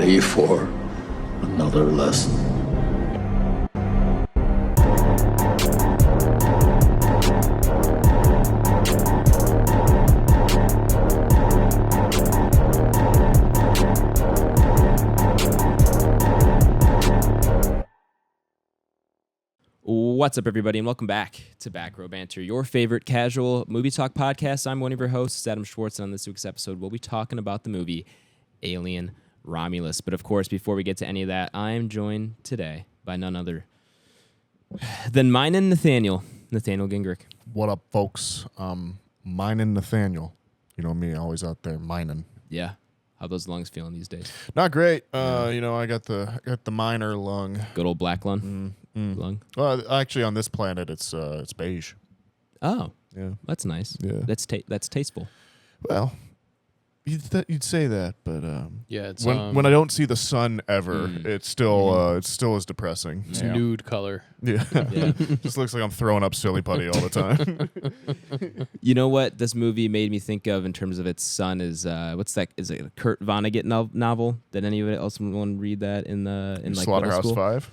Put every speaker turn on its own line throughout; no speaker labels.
ready for another lesson?
What's up, everybody, and welcome back to Back Row Banter, your favorite casual movie talk podcast. I'm one of your hosts, Adam Schwartz, and on this week's episode, we'll be talking about the movie Alien Romulus. But of course, before we get to any of that, I am joined today by none other than mine and Nathaniel Gingrich.
What up, folks? Mining Nathaniel. You know me, always out there mining.
Yeah. How those lungs feeling these days?
Not great. You know, I got the miner lung.
Good old black lung. Lung.
Well, actually, on this planet, it's beige.
Oh,
yeah,
that's nice.
Yeah,
that's tasteful.
Well, you'd say that, but
yeah, it's
when I don't see the sun ever, it's still as depressing.
It's nude color.
Yeah,
Yeah.
Just looks like I'm throwing up silly putty all the time.
You know what this movie made me think of in terms of its sun is what's that? Is it a Kurt Vonnegut novel? Did anybody else want to read that in like
Slaughterhouse 5?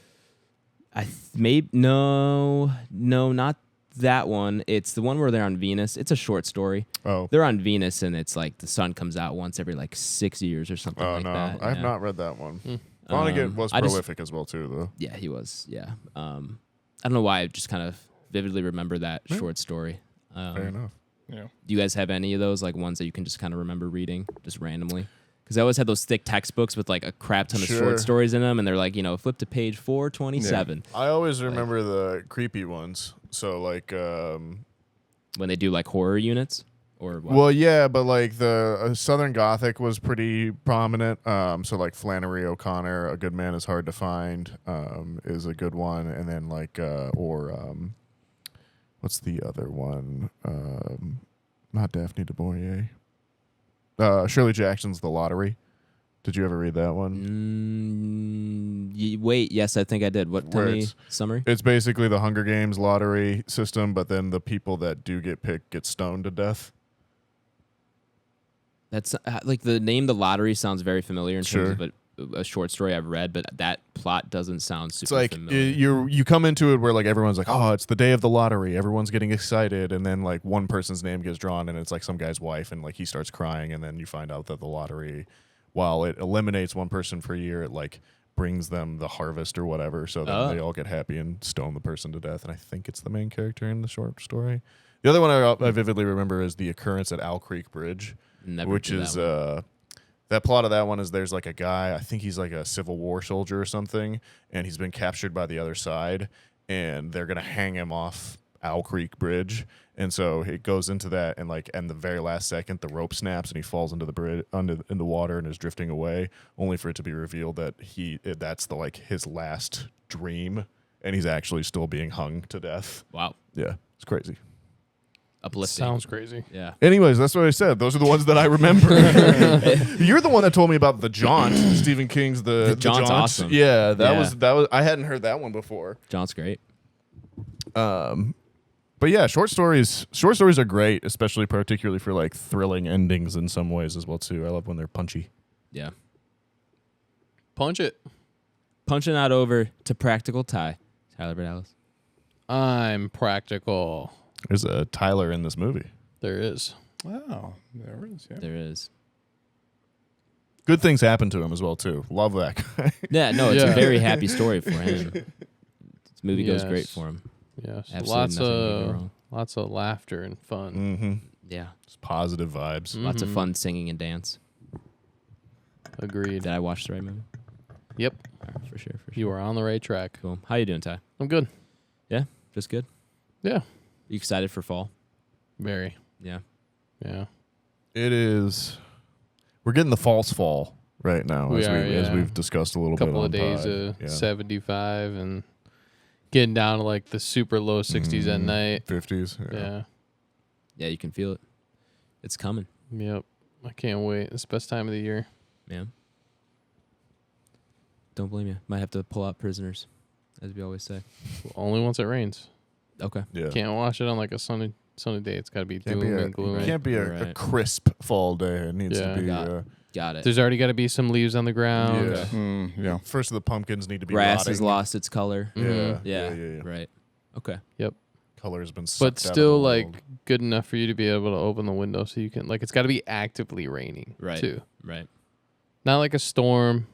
No, not that one. It's the one where they're on Venus. It's a short story.
Oh,
they're on Venus, and it's like the sun comes out once every like 6 years or something like that.
I have not read that one. Vonnegut was prolific as well too, though.
Yeah, he was. Yeah, I don't know why I just kind of vividly remember that short story.
Fair enough.
Yeah.
Do you guys have any of those like ones that you can just kind of remember reading just randomly? Because I always had those thick textbooks with like a crap ton of short stories in them, and they're like, flip to page 427.
Yeah. I always remember the creepy ones. So like
when they do like horror units or what?
Well, yeah, but like the Southern Gothic was pretty prominent. So like Flannery O'Connor, A Good Man Is Hard to Find, is a good one, and then like what's the other one? Not Daphne du Maurier. Shirley Jackson's The Lottery. Did you ever read that one?
Wait, yes, I think I did. What? Tell me summary.
It's basically the Hunger Games lottery system, but then the people that do get picked get stoned to death. That's
like the name The Lottery sounds very familiar in terms of a short story I've read, but that plot doesn't sound super familiar.
You come into it where like everyone's like, oh, it's the day of the lottery, everyone's getting excited, and then like one person's name gets drawn and it's like some guy's wife, and like he starts crying, and then you find out that the lottery, while it eliminates one person per year, it like brings them the harvest or whatever, so then they all get happy and stone the person to death. And I think it's the main character in the short story. The other one I vividly remember is The Occurrence at Owl Creek Bridge, which is that plot of that one is there's like a guy, I think he's like a Civil War soldier or something, and he's been captured by the other side, and they're going to hang him off Owl Creek Bridge. And so it goes into that, and like in the very last second, the rope snaps and he falls into the bridge, in the water, and is drifting away, only for it to be revealed that that's his last dream, and he's actually still being hung to death.
Wow.
Yeah, it's crazy.
Uplifting.
Sounds crazy.
Yeah.
Anyways, that's what I said. Those are the ones that I remember. You're the one that told me about The Jaunt, Stephen King's The
Jaunt's awesome.
Yeah, that was. I hadn't heard that one before.
Jaunt's great.
But yeah, short stories are great, especially particularly for like thrilling endings in some ways as well too. I love when they're punchy.
Yeah.
Punch it.
Punching out over to Practical Ty. Tyler Berdalis.
I'm practical.
There's a Tyler in this movie.
There is.
Oh, there is. Yeah.
There is.
Good things happen to him as well too. Love that guy.
Yeah, no, it's a very happy story for him. This movie goes great for him.
Yes,
Absolutely
lots of laughter and fun.
Mm-hmm.
Yeah,
it's positive vibes.
Lots of fun singing and dance.
Agreed.
Did I watch the right movie?
Yep,
for sure.
You are on the right track.
Cool. How you doing, Ty?
I'm good.
Yeah, just good.
Yeah.
You excited for fall?
Very.
Yeah.
Yeah.
It is. We're getting the false fall right now, as we've discussed a little bit.
Couple of days of 75 and getting down to like the super low 60s at night.
50s.
Yeah.
Yeah, you can feel it. It's coming.
Yep. I can't wait. It's the best time of the year.
Yeah. Don't blame you. Might have to pull out Prisoners, as we always say.
Only once it rains.
Okay.
Yeah.
Can't watch it on like a sunny day. It's got to be doom and gloom.
It can't be a crisp fall day. It needs to be
Got it.
There's already got to be some leaves on the ground.
Yeah.
Yeah.
First of the pumpkins need to be
Grass
rotting.
has lost its color.
Yeah.
Yeah.
Yeah.
Right. Okay.
Yep.
Color has been sucked
But
out of
still,
the
like,
world.
good enough for you to be able to open the window so you can, like, it's got to be actively raining,
Right.
too.
Right.
Not like a storm,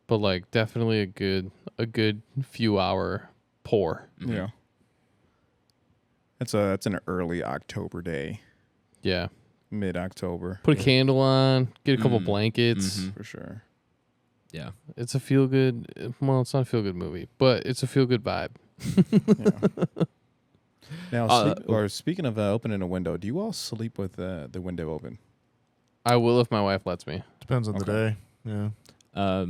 but, like, definitely a good few hour pour.
Yeah. It's an early October day,
Yeah.
mid-October.
Put a candle on, get a couple blankets.
Mhm.
For sure.
Yeah.
It's a feel-good, well, it's not a feel-good movie, but it's a feel-good vibe.
Yeah. Now,
Uh,
speaking of opening a window, do you all sleep with the window open?
I will if my wife lets me.
Depends on the day. Yeah.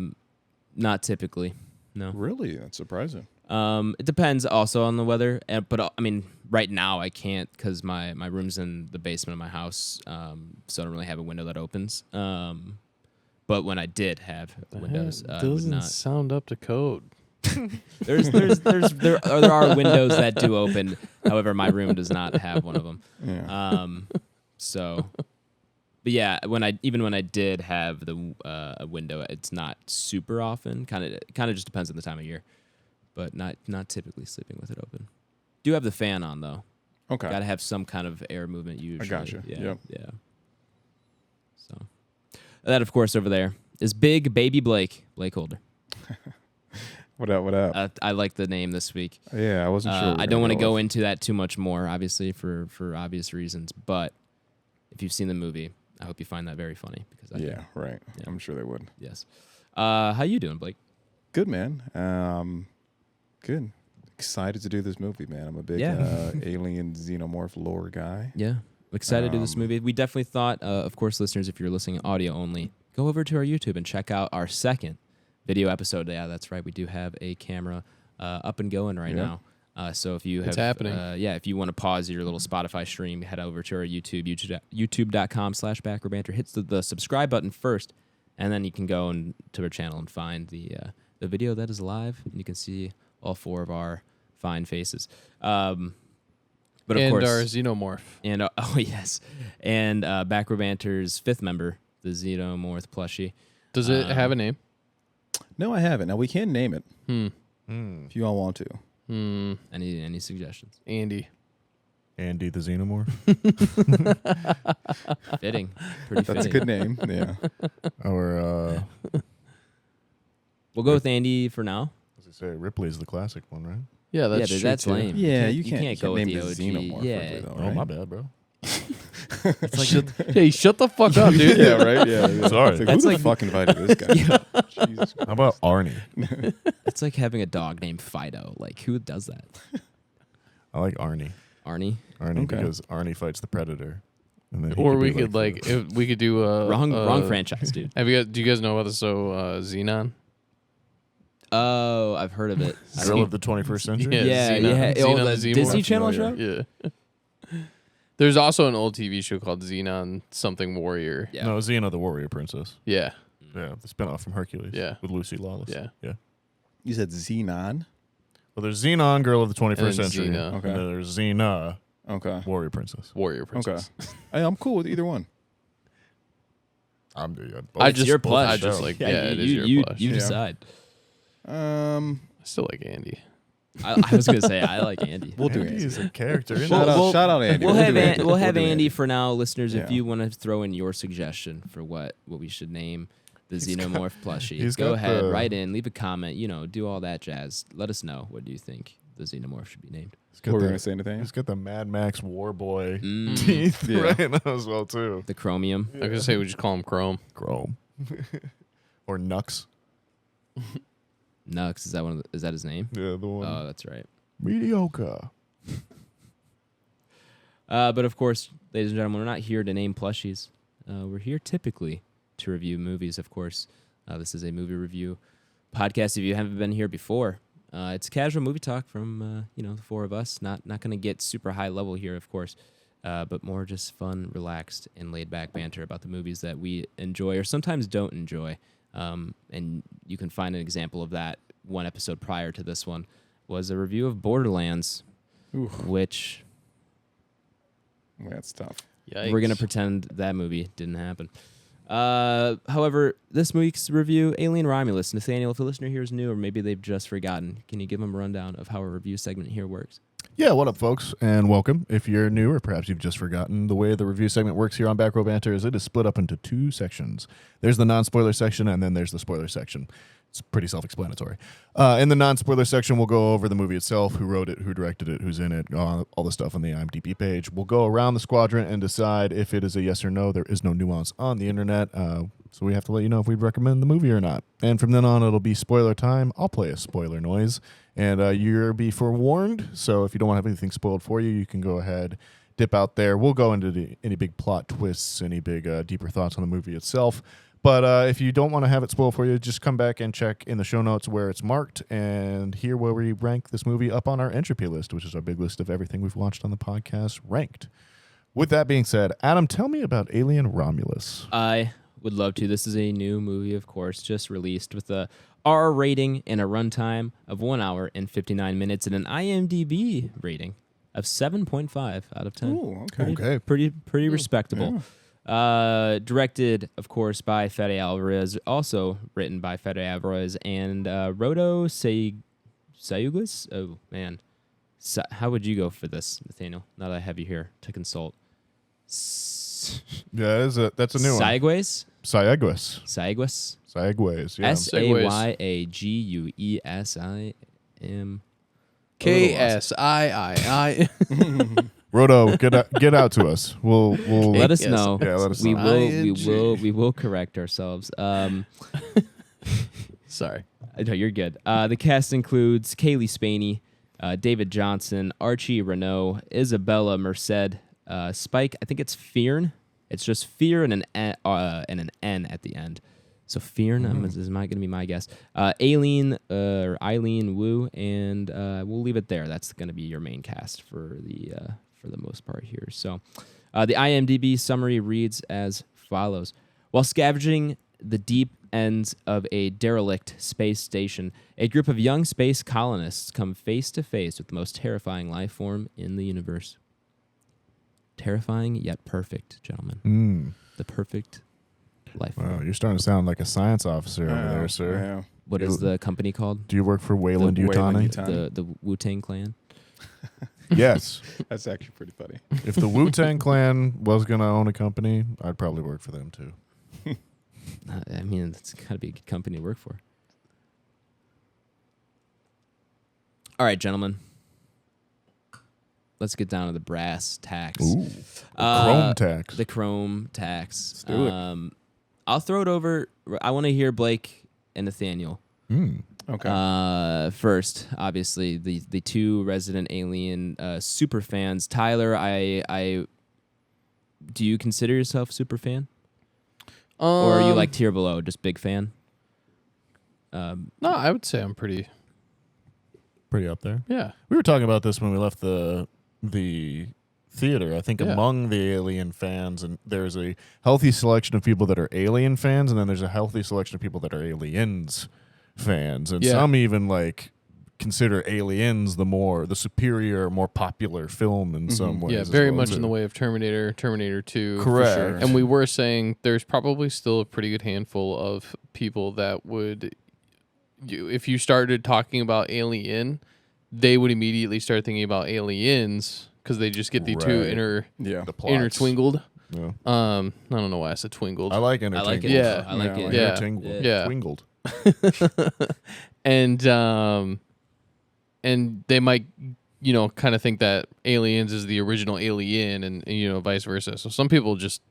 Not typically. No.
Really? That's surprising.
It depends also on the weather, but I mean, right now I can't because my room's in the basement of my house, so I don't really have a window that opens. But when I did have windows, I would
doesn't
not.
sound up to code.
There are windows that do open. However, my room does not have one of them.
Yeah.
So, but yeah, when I did have the a window, it's not super often. Kind of just depends on the time of year, but not typically sleeping with it open. Do have the fan on though.
Okay.
Got to have some kind of air movement usually.
gotcha.
Yeah.
Yep.
Yeah. So that, of course, over there is Big Baby BlakeHolder.
What up? What up?
I like the name this week.
Yeah, I wasn't sure.
I don't want to go into that too much more, obviously, for obvious reasons. But if you've seen the movie, I hope you find that very funny because I
Yeah, right.
Yeah.
I'm sure they would.
yes. How you doing, Blake?
Good, man. Good. Excited to do this movie, man. I'm a big
Yeah.
alien xenomorph lore guy.
Yeah, I'm excited to do this movie. We definitely thought, of course, listeners, if you're listening audio only, go over to our YouTube and check out our second video episode. Yeah, that's right. We do have a camera up and going right
Yeah.
now. So if you have,
It's happening.
If you want to pause your little Spotify stream, head over to our youtube.com/Back Row Banter. Hit the subscribe button first, and then you can go to our channel and find the video that is live, and you can see all four of our fine faces. But of
And
course,
our xenomorph.
and oh yes, and Back Row Banter's fifth member, the Xenomorph plushie.
Does it have a name?
No, I haven't. Now we can name it if you all want to.
Any suggestions?
Andy.
Andy the Xenomorph.
Fitting, pretty fitting.
That's a good name. Yeah.
Or
We'll go with Andy for now.
as I say, Ripley's the classic one, right?
Yeah, that's
yeah,
true
that's
too.
lame.
Yeah,
you can't go with
name
the
the
OG.
xenomorph.
Yeah.
Ripley, though,
Oh,
right?
my bad, bro.
It's like
Hey, shut the fuck up, dude.
Yeah, right. Yeah.
Sorry.
It's like,
That's
who
like-
the fuck invited this guy? Jesus.
How about Arnie?
it's like having a dog named Fido. Like, who does that?
I like Arnie.
Arnie?
Arnie
Okay.
because Arnie fights the Predator. And then he
Or
be
we could if we could do a
Wrong franchise, dude.
Do you guys know about this? So Xenon.
Oh, I've heard of it. I
Girl
don't-
of the 21st century.
Yeah,
Xenon.
yeah. Oh,
Xenon
the
the
Disney
Xenomorph.
Channel
familiar.
show?
Yeah. There's also an old TV show called Xenon something Warrior.
Yeah.
No, Xena the Warrior Princess.
Yeah.
Yeah, the spinoff from Hercules.
Yeah.
With Lucy Lawless.
Yeah.
Yeah.
You said Xenon.
Well, there's Xenon, Girl of the 21st
And then
century.
Xena.
Okay.
And then there's Xena,
Okay.
Warrior Princess.
Warrior Princess.
Hey, I'm cool with either one.
I'm
I
It's
just
your plush.
I just like it is
you,
your plush.
You
Yeah.
decide.
I still like Andy.
I was gonna say I like Andy.
We'll do
Andy
Andy.
is a character. in
Shout
it.
out, shout out Andy.
We'll
do
have
Andy.
we'll have
do
Andy for now, listeners. If
Yeah.
you want to throw in your suggestion for what we should name the Xenomorph plushie,
he's
go
got
ahead,
the-
write in, leave a comment. Do all that jazz. Let us know what do you think the Xenomorph should be named.
He's got
What were we
the-
gonna say, Nathaniel?
He's got the Mad Max War Boy
Mm,
teeth
Yeah.
right now as well, too.
the Chromium.
I was gonna say we just call him Chrome.
Chrome. Or Nux.
Nux, is that his name?
Yeah, the one.
Oh, that's right.
Mediocre.
But of course, ladies and gentlemen, we're not here to name plushies. We're here typically to review movies, of course. This is a movie review podcast. If you haven't been here before, it's casual movie talk from the four of us. Not going to get super high level here, of course, but more just fun, relaxed, and laid back banter about the movies that we enjoy or sometimes don't enjoy. And you can find an example of that. One episode prior to this one was a review of Borderlands, which
That's tough.
Yikes.
we're going to pretend that movie didn't happen. However, this week's review, Alien Romulus. Nathaniel, if a listener here is new or maybe they've just forgotten, can you give them a rundown of how our review segment here works?
Yeah, what up, folks, and welcome. If you're new or perhaps you've just forgotten, the way the review segment works here on Back Row Banter is it is split up into two sections. There's the non-spoiler section, and then there's the spoiler section. It's pretty self-explanatory. In the non-spoiler section, we'll go over the movie itself, who wrote it, who directed it, who's in it, all the stuff on the IMDb page. We'll go around the squadron and decide if it is a yes or no. There is no nuance on the internet, so we have to let you know if we'd recommend the movie or not. And from then on, it'll be spoiler time. I'll play a spoiler noise, and you'll be forewarned. So if you don't want to have anything spoiled for you, you can go ahead, dip out there. We'll go into any big plot twists, any big deeper thoughts on the movie itself. But if you don't want to have it spoiled for you, just come back and check in the show notes where it's marked and here where we rank this movie up on our Entropy list, which is our big list of everything we've watched on the podcast ranked. With that being said, Adam, tell me about Alien Romulus.
I would love to. This is a new movie, of course, just released with a R rating and a runtime of 1 hour and 59 minutes and an IMDb rating of 7.5 out of 10.
Ooh, okay.
Pretty respectable.
Yeah.
Directed, of course, by Fede Alvarez, also written by Fede Alvarez and Rodo Sayugas. Oh, man. How would you go for this, Nathaniel, now that I have you here to consult?
Yeah, that's a new one.
Saygues?
Saygues.
Saygues?
Saygues, yeah.
Sayguesim.
KSII.
Rodo, get out to us. We'll
let us know.
Yeah, let us
we
know.
we will correct ourselves.
Sorry.
No, you're good. The cast includes Kaylee Spaney, David Johnson, Archie Renault, Isabella Merced, Spike. I think it's Fearn. It's just Fear and an N at the end. So Fearn is going to be my guess. Eileen Wu, and we'll leave it there. That's going to be your main cast for the most part here. So the IMDb summary reads as follows. While scavenging the deep ends of a derelict space station, a group of young space colonists come face to face with the most terrifying life form in the universe. Terrifying yet perfect, gentlemen. The perfect life form.
Wow, you're starting to sound like a science officer over there, sir.
Yeah.
What is the company called?
Do you work for Wayland Yutani?
The Wu-Tang Clan?
Yes.
That's actually pretty funny.
If the Wu-Tang Clan was going to own a company, I'd probably work for them too.
I mean, it's got to be a good company to work for. All right, gentlemen. Let's get down to the brass tacks.
Ooh. Chrome tax.
The chrome tax.
Let's do it.
I'll throw it over. I want to hear Blake and Nathaniel.
Okay.
First, obviously, the two resident Alien super fans. Tyler, I do you consider yourself super fan? Or are you like tier below, just big fan?
No, I would say I'm pretty
up there.
Yeah.
We were talking about this when we left the theater. I think among the Alien fans, and there's a healthy selection of people that are Alien fans, and then there's a healthy selection of people that are Aliens fans, and some even like consider Aliens the superior, more popular film in some ways.
Yeah, very much in the way of Terminator 2.
Correct.
For sure. And we were saying there's probably still a pretty good handful of people that would, if you started talking about Alien, they would immediately start thinking about Aliens because they just get the two
the plots.
intertwingled.
Yeah.
I don't know why I said twingled.
I like intertingled.
I like it.
Yeah.
I like it.
Yeah.
Intertingled.
Yeah. And they might, kind of think that Aliens is the original Alien and vice versa. So some people just,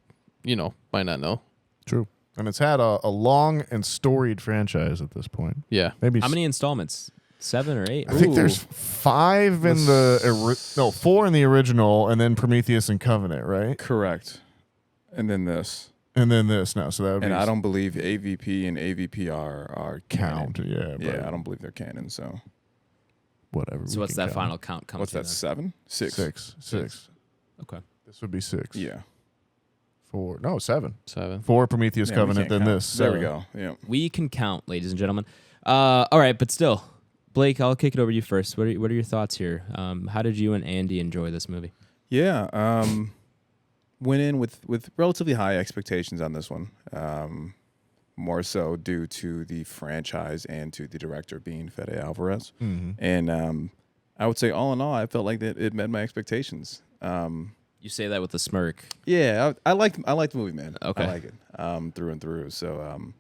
might not know.
True. And it's had a long and storied franchise at this point.
Yeah.
Maybe
How many installments? 7 or 8?
I think there's 5 in the 4 in the original, and then Prometheus and Covenant, right?
Correct. And then this.
And then this now. So that would
And
be
I don't believe AVP and AVP are
count.
canon.
Yeah.
Yeah,
but
I don't believe they're canon. So
whatever.
So what's that final count come
what's
to
that?
then?
7?
6.
Okay.
This would be 6.
Yeah.
4. No, 7.
7.
4 Prometheus,
Man, we
Covenant,
can't
then
count.
this.
There we
7.
go. Yeah.
We can count, ladies and gentlemen. All right, but still, Blake, I'll kick it over to you first. What are your thoughts here? How did you and Andy enjoy this movie?
Yeah. went in with relatively high expectations on this one. More so due to the franchise and to the director being Fede Alvarez. And I would say, all in all, I felt like that it met my expectations.
You say that with a smirk.
Yeah, I like the movie, man.
Okay.
I like it through and through. So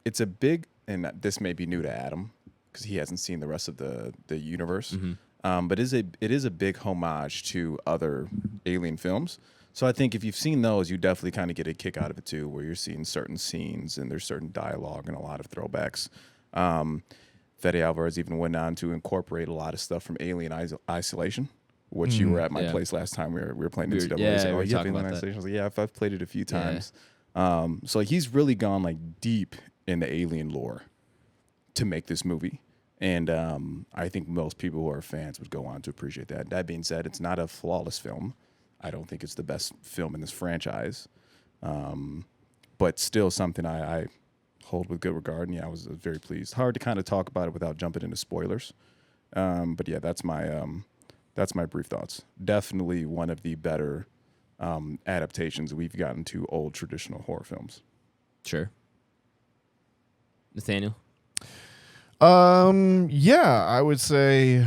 it's a big, and this may be new to Adam because he hasn't seen the rest of the universe. But it is a big homage to other Alien films. So I think if you've seen those, you definitely kind of get a kick out of it too, where you're seeing certain scenes and there's certain dialogue and a lot of throwbacks. Fede Alvarez even went on to incorporate a lot of stuff from Alien Isolation, which you were at my place last time we were playing NCAA.
Yeah,
So,
we were
you have
talking
Alien
about that.
Isolation? I was like, yeah, I've played it a few times. So he's really gone like deep in the Alien lore to make this movie. And I think most people who are fans would go on to appreciate that. That being said, it's not a flawless film. I don't think it's the best film in this franchise. But still something I hold with good regard. And yeah, I was very pleased. Hard to kind of talk about it without jumping into spoilers. But yeah, that's my brief thoughts. Definitely one of the better adaptations we've gotten to old traditional horror films.
Sure. Nathaniel?
Yeah, I would say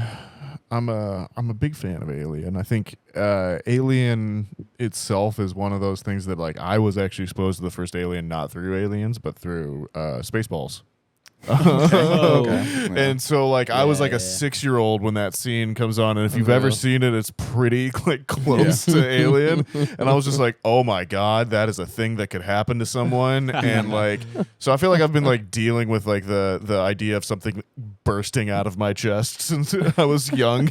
I'm a big fan of Alien. I think Alien itself is one of those things that like I was actually exposed to the first Alien not through Aliens but through Spaceballs.
Okay.
And so like I was like
Yeah.
a 6-year-old when that scene comes on, and if you've ever seen it, it's pretty like close to Alien. And I was just like, oh my god, that is a thing that could happen to someone. And like, so I feel like I've been like dealing with like the idea of something bursting out of my chest since I was young.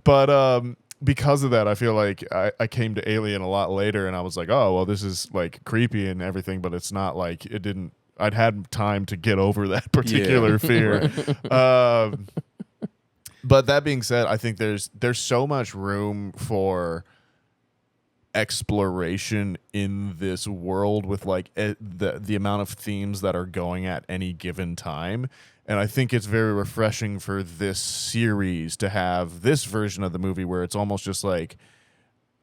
But because of that, I feel like I came to Alien a lot later, and I was like, oh well, this is like creepy and everything, but it's not like it didn't. I'd had time to get over that particular fear. But that being said, I think there's so much room for exploration in this world with like the amount of themes that are going at any given time. And I think it's very refreshing for this series to have this version of the movie where it's almost just like,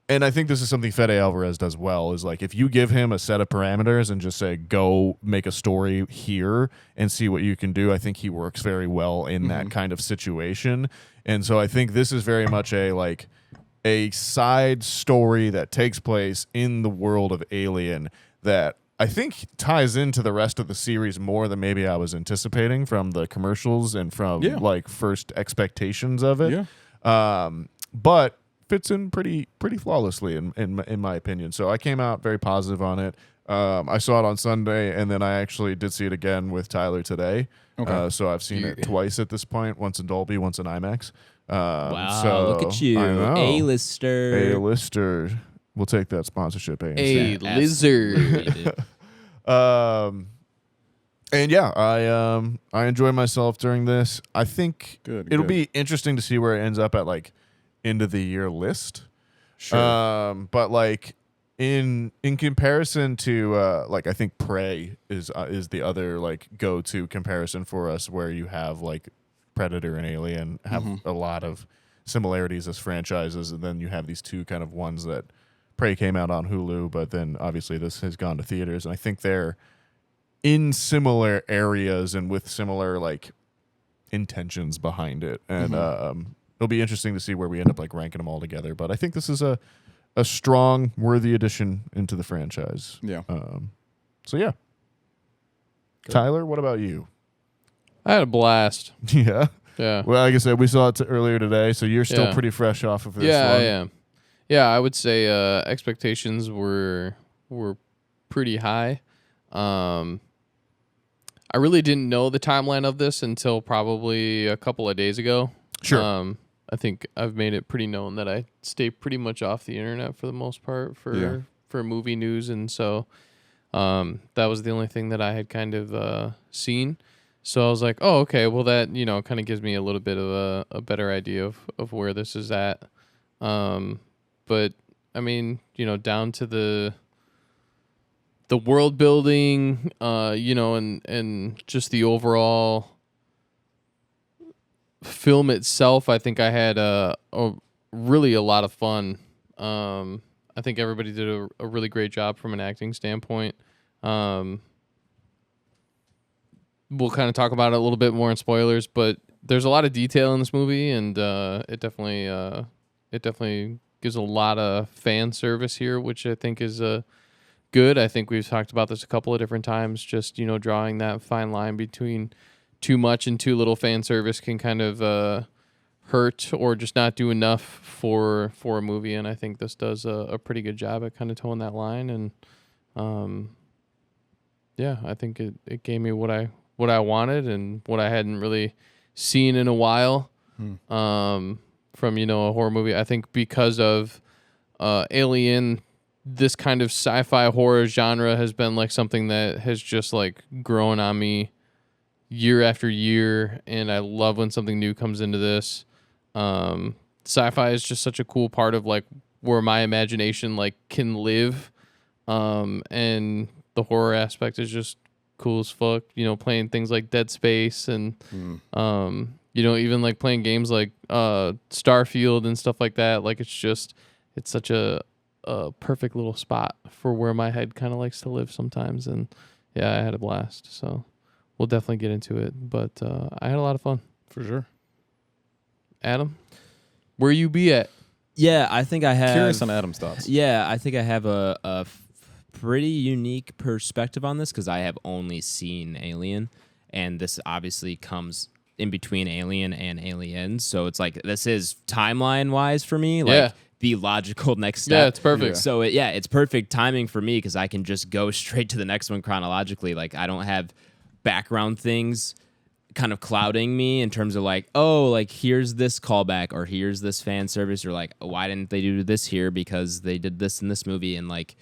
and I think this is something Fede Alvarez does well, is like if you give him a set of parameters and just say, go make a story here and see what you can do, I think he works very well in that kind of situation. And so I think this is very much a side story that takes place in the world of Alien that I think ties into the rest of the series more than maybe I was anticipating from the commercials and from like first expectations of it. But fits in pretty flawlessly in my opinion. So I came out very positive on it. I saw it on Sunday, and then I actually did see it again with Tyler today.
Okay.
So I've seen it twice at this point, once in Dolby, once in IMAX.
Wow,
So
look at you.
I know.
A-lister.
A-lister. We'll take that sponsorship, AMC.
A lizard.
And yeah, I enjoy myself during this. I think it'll be interesting to see where it ends up at like end of the year list.
Sure.
But like in comparison to like I think Prey is the other like go-to comparison for us, where you have like Predator and Alien have a lot of similarities as franchises, and then you have these two kind of ones that Prey came out on Hulu, but then obviously this has gone to theaters, and I think they're in similar areas and with similar like intentions behind it. And it'll be interesting to see where we end up like ranking them all together. But I think this is a strong, worthy addition into the franchise.
Yeah.
So yeah. Good. Tyler, what about you?
I had a blast.
Yeah.
Yeah.
Well, like I said, we saw it earlier today, so you're still pretty fresh off of this one.
Yeah, I am. Yeah, I would say expectations were pretty high. I really didn't know the timeline of this until probably a couple of days ago.
Sure.
I think I've made it pretty known that I stay pretty much off the internet for the most part for movie news, and so that was the only thing that I had kind of seen. So I was like, oh, okay, well that, kind of gives me a little bit of a better idea of where this is at. But I mean, down to the world building, and just the overall film itself, I think I had really a lot of fun I think everybody did a really great job from an acting standpoint. We'll kind of talk about it a little bit more in spoilers, but there's a lot of detail in this movie, and it definitely gives a lot of fan service here, which I think is good. I think we've talked about this a couple of different times. Just drawing that fine line between too much and too little fan service can kind of hurt or just not do enough for a movie, and I think this does a pretty good job at kind of towing that line. And I think it gave me what I wanted and what I hadn't really seen in a while from a horror movie. I think because of Alien, this kind of sci-fi horror genre has been like something that has just like grown on me year after year, and I love when something new comes into this. Sci-fi is just such a cool part of like where my imagination like can live, and the horror aspect is just cool as fuck. Playing things like Dead Space and even like playing games like Starfield and stuff like that. Like it's such a perfect little spot for where my head kind of likes to live sometimes. And yeah, I had a blast. So we'll definitely get into it. But I had a lot of fun.
For sure.
Adam, where you be at?
Yeah, I think I have...
Curious on Adam's thoughts.
Yeah, I think I have a pretty unique perspective on this because I have only seen Alien, and this obviously comes in between Alien and Aliens. So it's like this is timeline-wise for me, like the logical next step.
Yeah, it's perfect.
Yeah. So it's perfect timing for me because I can just go straight to the next one chronologically. Like I don't have background things kind of clouding me in terms of like, oh, like here's this callback or here's this fan service or like, why didn't they do this here because they did this in this movie? And like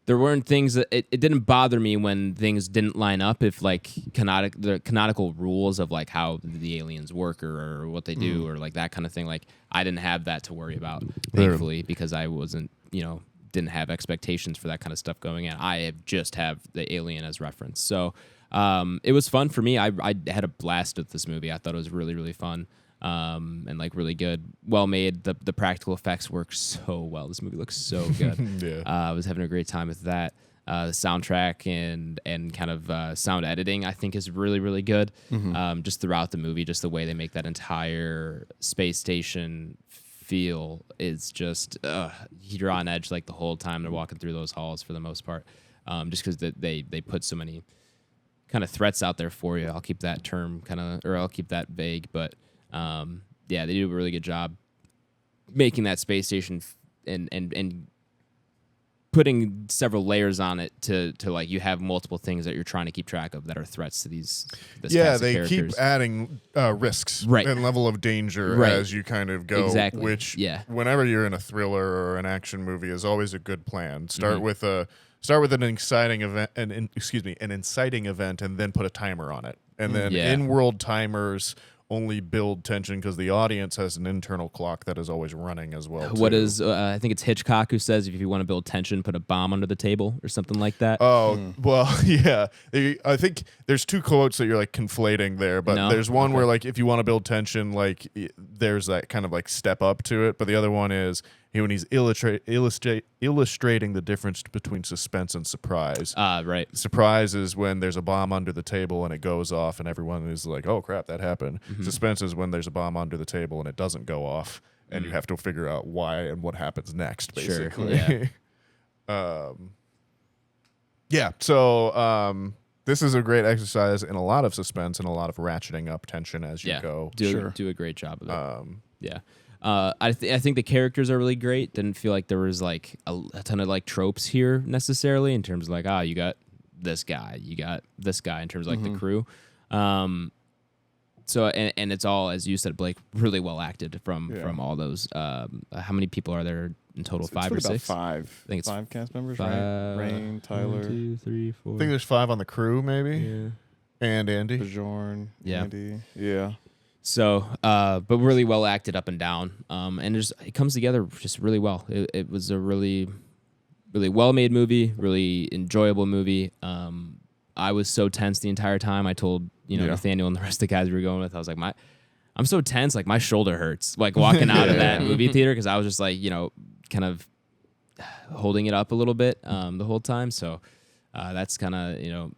there weren't things that it didn't bother me when things didn't line up if like the canonical rules of like how the aliens work or what they do or like that kind of thing. Like I didn't have that to worry about, thankfully, because I wasn't, didn't have expectations for that kind of stuff going in. I just have the Alien as reference. So it was fun for me. I had a blast with this movie. I thought it was really, really fun. And like really good, well made. The practical effects work so well. This movie looks so good. I was having a great time with that. The soundtrack and kind of sound editing, I think, is really, really good. Just throughout the movie, just the way they make that entire space station feel is just you're on edge like the whole time they're walking through those halls for the most part. Just because they put so many kind of threats out there for you. I'll keep that term I'll keep that vague, but. They do a really good job making that space station and putting several layers on it to like you have multiple things that you're trying to keep track of that are threats to this cast of characters.
Keep adding risks and level of danger as you kind of go.
Exactly.
Which whenever you're in a thriller or an action movie is always a good plan. Start with an exciting event, an inciting event, and then put a timer on it, and then in-world timers only build tension because the audience has an internal clock that is always running as well.
What is I think it's Hitchcock who says if you want to build tension, put a bomb under the table or something like that.
Oh, well, yeah. I think there's two quotes that you're like conflating there, but there's one where like if you want to build tension, like there's that kind of like step up to it, but the other one is when he's illustrating the difference between suspense and surprise.
Right.
Surprise is when there's a bomb under the table and it goes off and everyone is like, oh, crap, that happened. Suspense is when there's a bomb under the table and it doesn't go off and you have to figure out why and what happens next, basically.
Sure.
So this is a great exercise in a lot of suspense and a lot of ratcheting up tension as you go.
Do a great job of it. I think the characters are really great. Didn't feel like there was like a ton of like tropes here necessarily in terms of like, you got this guy, you got this guy in terms of like the crew. So and it's all, as you said, Blake, really well acted from all those. How many people are there in total?
It's
5 or 6?
5.
I think it's
5 cast members, right? Rain, Tyler,
1, 2, 3, 4.
I think there's 5 on the crew, maybe.
Yeah.
And Andy.
Bjorn, Andy. Yeah.
So, but really well acted up and down, and it comes together just really well. It was a really, really well made movie, really enjoyable movie. I was so tense the entire time. I told Nathaniel and the rest of the guys we were going with, I was like, I'm so tense, like my shoulder hurts, like walking out of that movie theater because I was just like, kind of holding it up a little bit the whole time. So that's kind of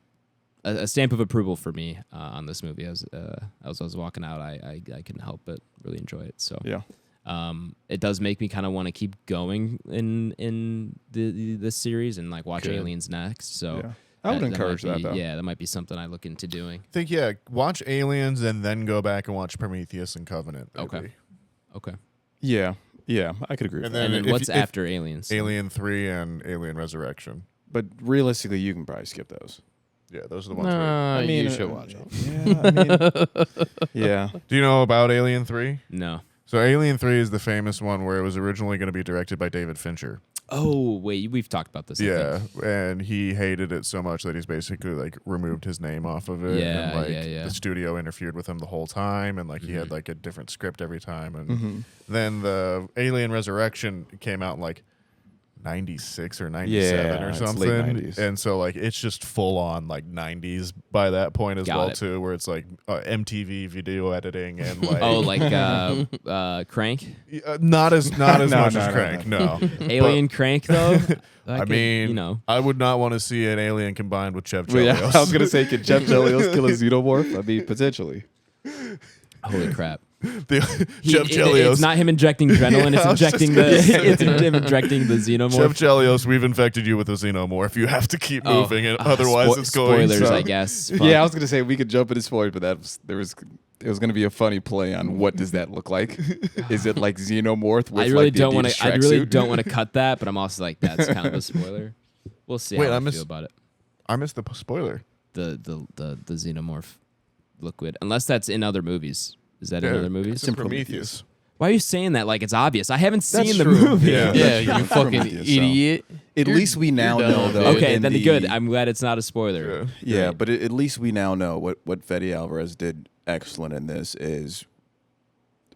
a stamp of approval for me on this movie. As I was walking out, I couldn't help but really enjoy it. So
Yeah.
it does make me kind of want to keep going in this series and like watch
Good.
Aliens next. So.
Yeah. I would encourage
might be,
that, though.
Yeah, that might be something I look into doing.
I think, watch Aliens and then go back and watch Prometheus and Covenant. Maybe.
Okay.
Yeah. I could agree with
And
that.
And then
if-
what's
if-
after Aliens?
Alien 3 and Alien Resurrection.
But realistically, you can probably skip those.
Yeah, those are the ones.
Nah,
I mean,
you should watch it.
Yeah, I mean, yeah.
Do you know about Alien 3?
No.
So Alien 3 is the famous one where it was originally going to be directed by David Fincher.
Oh, wait, we've talked about this. I
Yeah,
think.
and he hated it so much that he's basically like removed his name off of it.
Yeah,
and, like,
yeah.
The studio interfered with him the whole time, and like he had like a different script every time. And
Mm-hmm.
then the Alien Resurrection came out in like 96 or 97
Yeah,
or
it's
something.
late 90s.
And so like it's just full on like 90s by that point as
Got
well
it.
too, where it's like MTV video editing and like
Oh, like Crank?
not as
No,
much
no,
as
no,
Crank, no.
Alien Crank, though?
I mean, I would not want to see an alien combined with Chev
Well,
Chelios.
yeah, I was gonna say, could Jeff Chelios kill a xenomorph? I mean, potentially.
Holy crap.
Chev Chelios.
It's not him injecting adrenaline,
Yeah, I was
it's
just
injecting
gonna
it's him injecting the
Chev
xenomorph.
Chelios, we've infected you with a xenomorph. You have to keep moving, and otherwise it's going.
Spoilers,
So.
I guess. Fuck.
Yeah, I was gonna say we could jump into spoilers, but it was gonna be a funny play on what does that look like? Is it like xenomorph with
I really
like the
don't want
Adidas
to. I really
tracksuit?
don't want to cut that, but I'm also like, that's kind of a spoiler. We'll see
Wait,
how
I
I
missed-
feel about it.
I missed the spoiler.
The xenomorph liquid, unless that's in other movies. Is that in other movies?
It's in Prometheus.
Why are you saying that like it's obvious? I haven't seen
That's
the
true.
movie.
Yeah.
Yeah, you fucking
Prometheus, so.
idiot.
At least we now
you're
know
dumb,
though.
dude.
Okay,
in
then
the-
good. I'm glad it's not a spoiler.
Yeah,
Great.
but at least we now know what Fede Alvarez did excellent in this is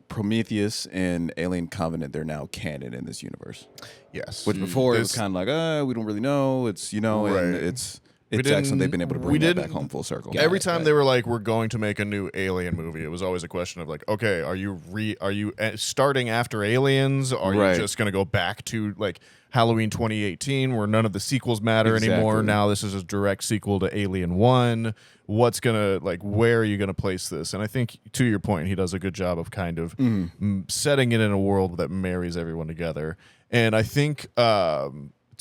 Prometheus and Alien Covenant. They're now canon in this universe.
Yes.
Which before it was
This-
kind of like, we don't really know. It's and
Right.
it's
We
excellent.
didn't-
They've been able to
we
bring that back
didn't-
home full circle.
Every time they were like, "We're going to make a new Alien movie," it was always a question of like, "Okay, are you starting after Aliens? Are
Right.
you just going to go back to like Halloween 2018, where none of the sequels matter anymore?
Exactly.
Now this is a direct sequel to Alien 1. What's gonna like? Where are you gonna place this?" And I think, to your point, he does a good job of kind of setting it in a world that marries everyone together. And I think.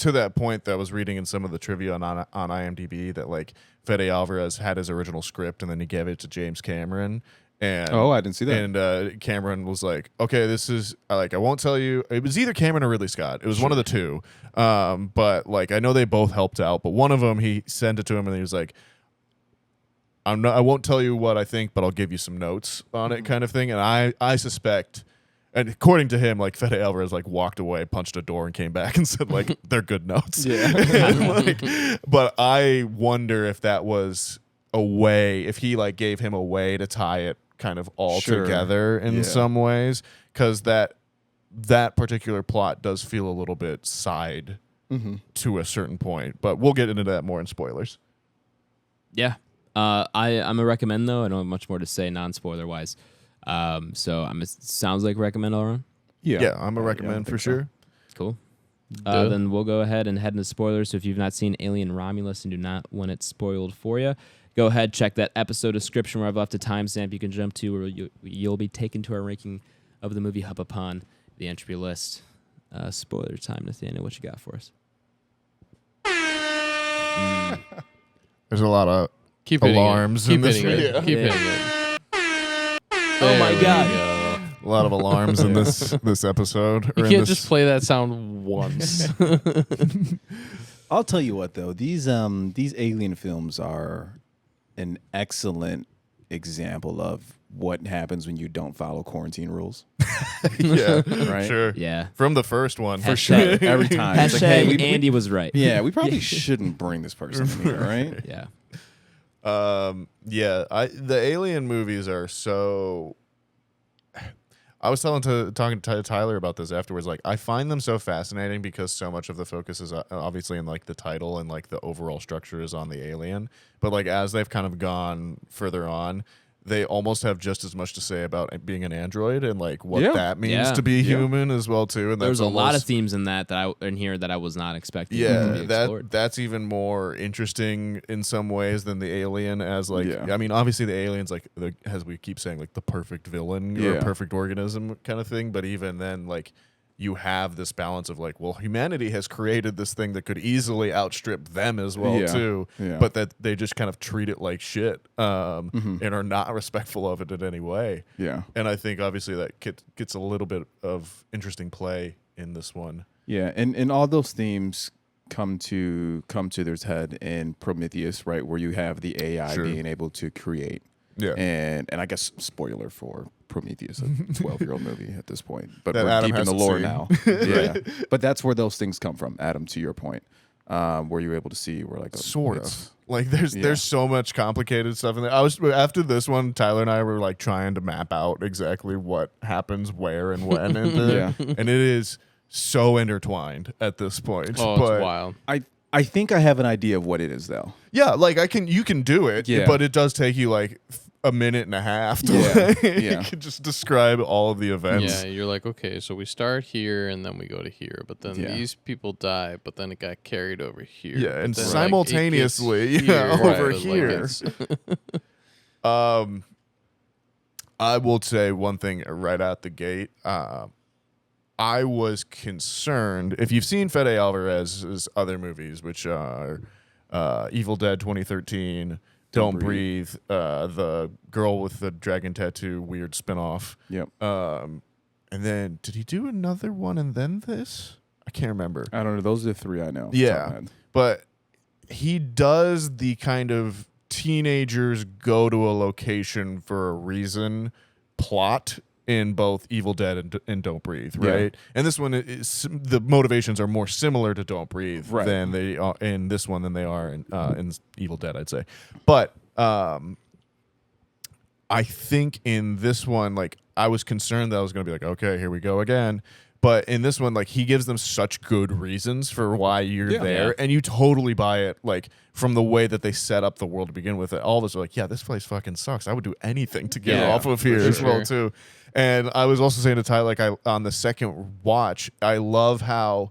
To that point, that I was reading in some of the trivia on IMDb that like Fede Alvarez had his original script and then he gave it to James Cameron. And
I didn't see that.
And Cameron was like, "Okay, this is like I won't tell you." It was either Cameron or Ridley Scott. It was one of the two. But like I know they both helped out. But one of them, he sent it to him and he was like, I won't tell you what I think, but I'll give you some notes on it," kind of thing. And I suspect. And according to him, like Fede Alvarez, like walked away, punched a door, and came back and said, like, "They're good notes."
Yeah.
Like, but I wonder if that was a way, if he like gave him a way to tie it kind of all
Sure.
together in
Yeah.
some ways, because that particular plot does feel a little bit side to a certain point. But we'll get into that more in spoilers.
Yeah. I'm a recommend though. I don't have much more to say non-spoiler wise. So it sounds like recommend all around.
Yeah, I'm a
I
recommend for
think so.
sure.
Cool.
Duh.
Then we'll go ahead and head into spoilers. So if you've not seen Alien Romulus and do not want it spoiled for you, go ahead, check that episode description where I've left a timestamp you can jump to where you'll be taken to our ranking of the movie up upon the Entropy list. Spoiler time, Nathaniel. What you got for us?
There's a lot of
Keep hitting
alarms
it.
in
Keep
this
hitting
video.
it. Keep
Yeah.
hitting it.
Oh my
There we
God.
go.
a lot of alarms in this episode.
You
or in
can't
this-
just play that sound once.
I'll tell you what though, these alien films are an excellent example of what happens when you don't follow quarantine rules.
yeah,
Right?
sure.
Yeah.
From the first one, for
Hashtag-
sure.
Every time. It's
Hashtag
like, hey,
Andy was right.
yeah, we probably shouldn't bring this person in here, right?
Yeah.
The Alien movies are so. I was talking to Tyler about this afterwards. Like, I find them so fascinating because so much of the focus is obviously in like the title and like the overall structure is on the alien. But like as they've kind of gone further on, they almost have just as much to say about being an android and like what
Yeah.
that means
Yeah.
to be human as well too. And
There's
that's
a lot of
almost-
themes in that in here that I was not expecting to be
yeah,
explored.
that's even more interesting in some ways than the alien. As like,
Yeah.
I mean, obviously the alien's like, as we keep saying, like the perfect villain or
Yeah.
a perfect organism kind of thing. But even then, like, you have this balance of like, well, humanity has created this thing that could easily outstrip them as well
Yeah.
too,
Yeah.
but that they just kind of treat it like shit and are not respectful of it in any way.
Yeah.
And I think obviously that gets a little bit of interesting play in this one.
Yeah, and all those themes come to their head in Prometheus, right, where you have the AI
Sure.
being able to create.
Yeah.
And I guess spoiler for Prometheus, a 12-year-old movie at this point. But
That
we're
Adam
deep in the
hasn't
lore
seen.
now. Yeah. But that's where those things come from, Adam, to your point. Where you're able to see where like
Swords. Like there's so much complicated stuff in there. I was after this one, Tyler and I were like trying to map out exactly what happens where and when and and it is so intertwined at this point.
Oh,
but
it's wild.
I think I have an idea of what it is though.
yeah, like you can do it,
Yeah.
but it does take you like a minute and a half to
Yeah.
you can just describe all of the events.
Yeah, you're like, okay, so we start here and then we go to here, but then
Yeah.
these people die, but then it got carried over here.
Yeah,
but
and
then, like,
simultaneously,
it gets
over
but, like,
here.
it's-
I will say one thing right out the gate. I was concerned. If you've seen Fede Alvarez's other movies, which are Evil Dead 2013, Don't Breathe, the girl with the dragon tattoo, weird spinoff.
Yep.
And then did he do another one and then this? I can't remember.
I don't know. Those are the three I know.
Yeah, but he does the kind of teenagers go to a location for a reason plot in both Evil Dead and Don't Breathe, right?
Yeah.
And this one is the motivations are more similar to Don't Breathe
Right.
than they are in this one than they are in Evil Dead, I'd say. But I think in this one, like I was concerned that I was going to be like, okay, here we go again. But in this one, like he gives them such good reasons for why you're there,
Yeah.
and you totally buy it. Like from the way that they set up the world to begin with, all of us are like, yeah, this place fucking sucks. I would do anything to get
Yeah,
off of here
for
as well
sure.
too. And I was also saying to Ty, like on the second watch, I love how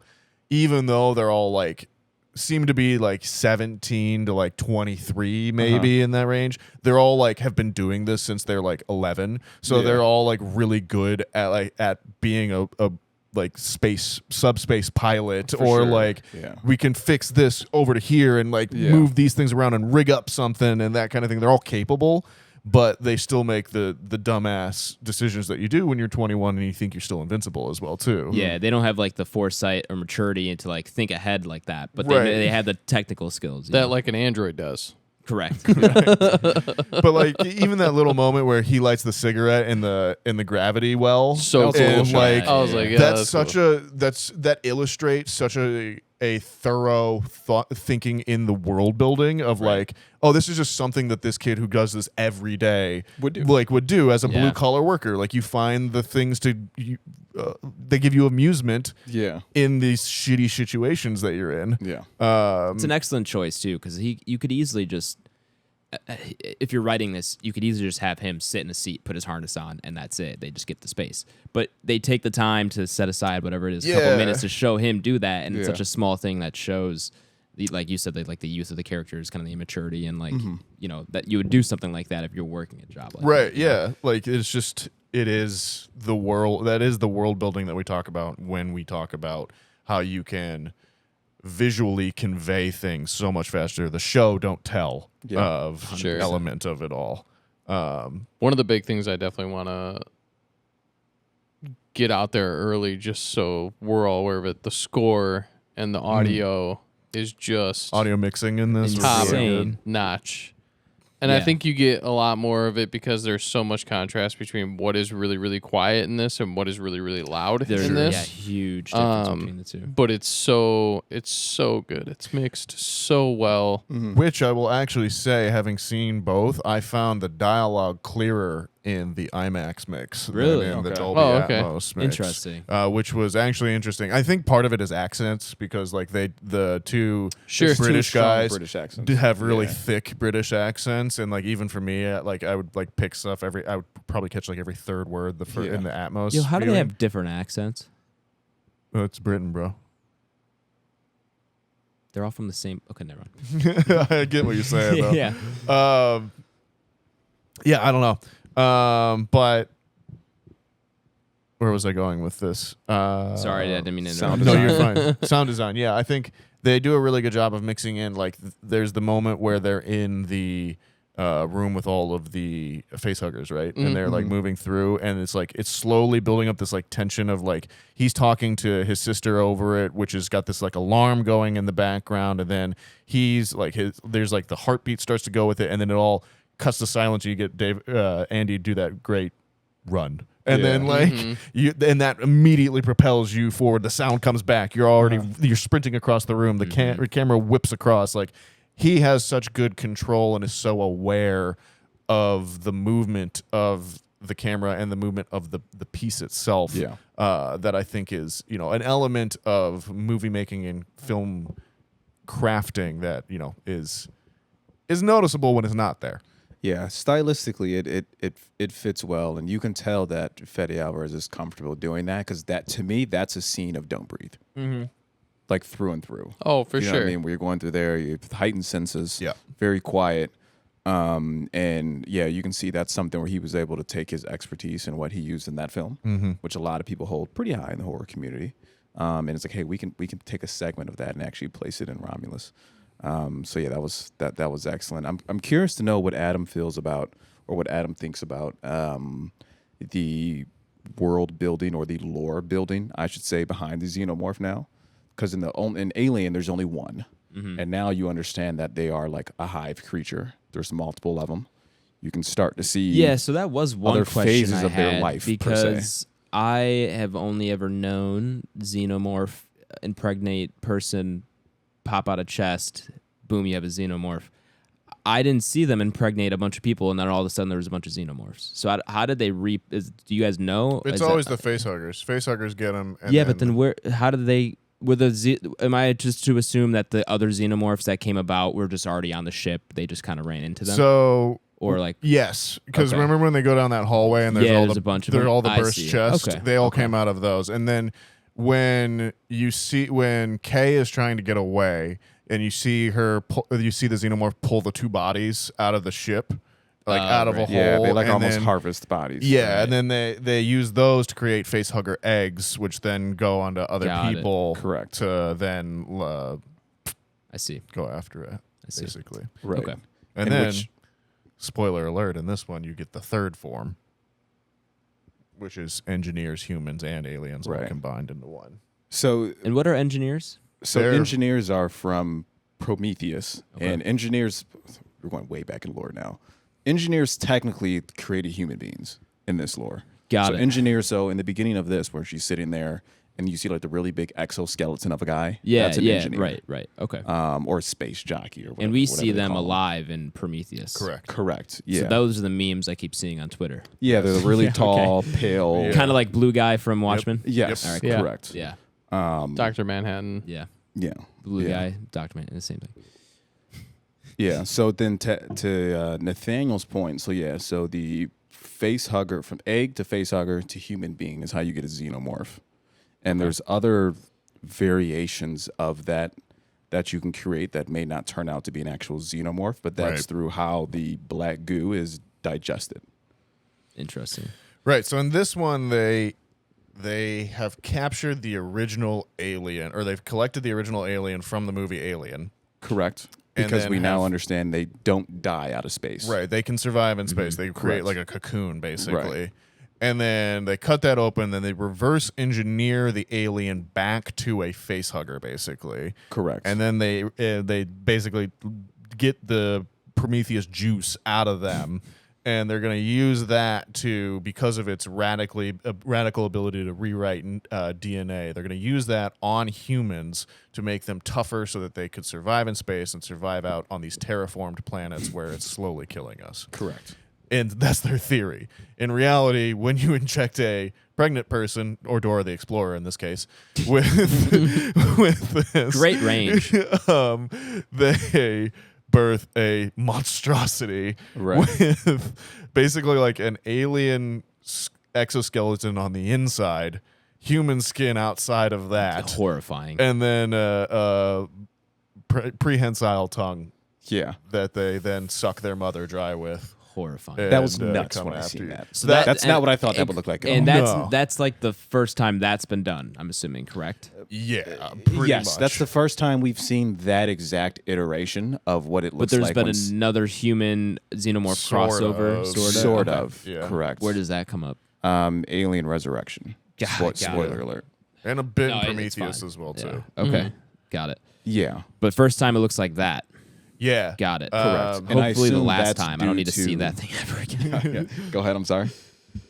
even though they're all like seem to be like 17 to like 23 maybe in that range, they're all like have been doing this since they're like 11, so they're all like really good at being a like subspace pilot or
sure.
like
Yeah.
we can fix this over to here and like move these things around and rig up something and that kind of thing. They're all capable, but they still make the dumbass decisions that you do when you're 21 and you think you're still invincible as well too.
Yeah, they don't have like the foresight or maturity to like think ahead like that, but
Right.
they have the technical skills. you
that
know?
like an android does.
Correct.
But like even that little moment where he lights the cigarette in the gravity well,
So cool.
and, like
I was like, yeah,
that's
that's
such a that illustrates such a thorough thinking in the world building of like, oh, this is just something that this kid who does this every day would do as a
Yeah.
blue collar worker. Like you find the things they give you amusement
Yeah.
in these shitty situations that you're in.
Yeah.
It's an excellent choice too, because you could easily just, if you're writing this, you could easily just have him sit in a seat, put his harness on, and that's it. They just get the space. But they take the time to set aside whatever it is, a couple
Yeah.
minutes to show him do that, and it's
Yeah.
such a small thing that shows, like you said, like the youth of the characters, kind of the immaturity, and like you know that you would do something like that if you're working a job like
Right,
that. you know?
yeah. Like it is the world that is the world building that we talk about when we talk about how you can visually convey things so much faster. The show don't tell of
Sure.
element of it all.
One of the big things I definitely want to get out there early, just so we're all aware of it. The score and the audio is just
Audio mixing in this
Top
was really
insane.
good.
notch. And I
Yeah.
think you get a lot more of it because there's so much contrast between what is really, really quiet in this and what is really, really loud
There's
in
yeah,
this.
huge difference between the two.
But it's so good. It's mixed so well.
Which I will actually say, having seen both, I found the dialogue clearer in the IMAX mix
Really?
than in the
Okay.
Dolby
Oh, okay.
Atmos mix.
Interesting.
Which was actually interesting. I think part of it is accents because like the two
Sure.
British
Two strong
guys
British accents.
do have really
Yeah.
thick British accents, and like even for me, like I would like pick stuff I would probably catch like every third word
Yeah.
in the Atmos.
Yo, how do they
viewing.
have different accents?
Oh, it's Britain, bro.
They're all from the same. Okay, never mind.
I get what you're saying, though.
Yeah.
Yeah, I don't know. But where was I going with this?
Sorry, I didn't mean to
sound
interrupt.
No,
design.
you're fine. Sound design. Yeah, I think they do a really good job of mixing in. Like, there's the moment where they're in the room with all of the face huggers, right? And they're like moving through, and it's like it's slowly building up this like tension of like he's talking to his sister over it, which has got this like alarm going in the background, and then he's like there's like the heartbeat starts to go with it, and then it all cuts to silence. You get Andy do that great run. And
Yeah.
then like and that immediately propels you forward. The sound comes back. You're already you're sprinting across the room. The camera whips across. Like he has such good control and is so aware of the movement of the camera and the movement of the piece itself.
Yeah.
That I think is an element of movie making and film crafting that is noticeable when it's not there.
Yeah, stylistically, it fits well, and you can tell that Fede Alvarez is comfortable doing that because that to me that's a scene of Don't Breathe, like through and through.
Oh, for
You know
sure.
what I mean, where you're going through there, you have heightened senses,
Yeah.
very quiet, and yeah, you can see that's something where he was able to take his expertise and what he used in that film, which a lot of people hold pretty high in the horror community, and it's like, hey, we can take a segment of that and actually place it in Romulus. So yeah, that was excellent. I'm curious to know what Adam feels about, or what Adam thinks about the world building or the lore building, I should say, behind the xenomorph now, because in Alien there's only one, and now you understand that they are like a hive creature. There's multiple of them. You can start to see
Yeah, so that was one
other
question
phases
I
of their
had
life, per se.
because I have only ever known xenomorph impregnate person pop out of chest, boom, you have a xenomorph. I didn't see them impregnate a bunch of people, and then all of a sudden there was a bunch of xenomorphs. So how did they do you guys know?
It's always the face huggers. Face huggers get them.
Yeah, but then how did they? Am I just to assume that the other xenomorphs that came about were just already on the ship? They just kind of ran into them.
So
or like
yes, because
Okay.
remember when they go down that hallway and there's
Yeah,
all
there's
the
a bunch of
there's
them.
all the
I
burst
see.
chests.
Okay.
They all came out of those, and then when Kay is trying to get away, and you see the xenomorph pull the two bodies out of the ship, like out of a
right.
hole.
Yeah, they like
and
almost
then-
harvest bodies.
Yeah, and then they use those to create face hugger eggs, which then go onto other
Got it.
Oh,
people.
Correct.
To then
I see.
go after it,
see.
basically.
Right.
Okay.
And
And
then,
which-
spoiler alert, in this one, you get the third form, which is engineers, humans, and aliens all
Right.
combined into one.
So
And what are engineers?
So engineers are from Prometheus,
Okay.
and engineers, we're going way back in lore now. Engineers technically created human beings in this lore.
Got
so
it.
engineers, so in the beginning of this, where she's sitting there and you see like the really big exoskeleton of a guy,
Yeah,
that's an
yeah,
engineer.
right. Okay.
Or a space jockey or whatever.
And we
whatever
see
they
them
call
alive in Prometheus.
Correct. Yeah.
So those are the memes I keep seeing on Twitter.
yeah, they're the really
Yeah,
tall, pale.
Yeah.
Kind of like Blue Guy from Watchmen.
Yes,
All right,
cool.
correct.
Yeah.
Dr. Manhattan.
Yeah.
Yeah.
Blue
Yeah.
Guy, Dr. Man, the same thing.
Yeah. So then to Nathaniel's point, so yeah, so the face hugger, from egg to face hugger to human being, is how you get a xenomorph. And there's other variations of that you can create that may not turn out to be an actual xenomorph, but that's
Right.
through how the black goo is digested.
Interesting.
Right. So in this one, they have captured the original alien, or they've collected the original alien from the movie Alien.
Correct.
And
Because
then
we now
have-
understand they don't die out of space.
Right. They can survive in space. They create
Correct.
like a cocoon, basically.
Right.
And then they cut that open, then they reverse engineer the alien back to a face hugger, basically.
Correct.
And then they basically get the Prometheus juice out of them, and they're going to use that to, because of its radical ability to rewrite DNA, they're going to use that on humans to make them tougher so that they could survive in space and survive out on these terraformed planets where it's slowly killing us.
Correct.
And that's their theory. In reality, when you inject a pregnant person, or Dora the Explorer in this case, with this,
Great range.
They birth a monstrosity with basically like an alien exoskeleton on the inside, human skin outside of that,
Horrifying.
and then prehensile tongue.
Yeah.
That they then suck their mother dry with.
Horrifying.
That was
and,
nuts
come
when I
after
seen
you.
that.
So
That's not what I thought that would look like.
And
No.
that's like the first time that's been done, I'm assuming, correct?
Yeah, pretty
Yes,
much.
that's the first time we've seen that exact iteration of what it
But
looks
there's
like.
been
when
another human xenomorph crossover,
sort
Okay.
of.
Yeah.
Correct.
Where does that come up?
Alien Resurrection.
Got
Spoiler
it.
alert.
And a bit
No,
in
it's
Prometheus
fine.
as well,
Yeah.
too.
Okay. Got it.
Yeah.
But first time it looks like that.
Yeah.
Got it.
Correct. And I
Hopefully the
assume
last
that's
time. I don't
due
need to see
to-
that thing ever again.
Go ahead. I'm sorry.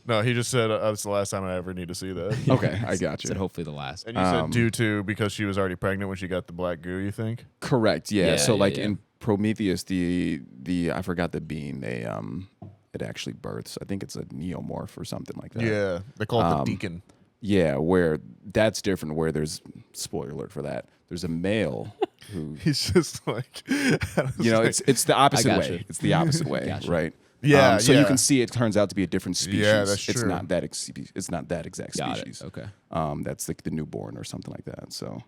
No, he just said that's the last time I ever need to see that.
Okay, I got you.
Said hopefully the last.
And you said due to because she was already pregnant when she got the black goo, you think?
Correct. Yeah.
Yeah,
So
yeah,
like
yeah.
in Prometheus, the I forgot the being. It actually births. I think it's a neomorph or something like that.
Yeah. They call it the deacon.
Yeah, where that's different. Where there's spoiler alert for that. There's a male who
He's just like,
it's the opposite
I
way.
gotcha.
It's the opposite way,
Gotcha.
right?
Yeah,
So you
yeah.
can see it turns out to be a different species.
Yeah, that's
It's
true.
not that it's not that exact
Got
species.
it. Okay.
That's like the newborn or something like that. So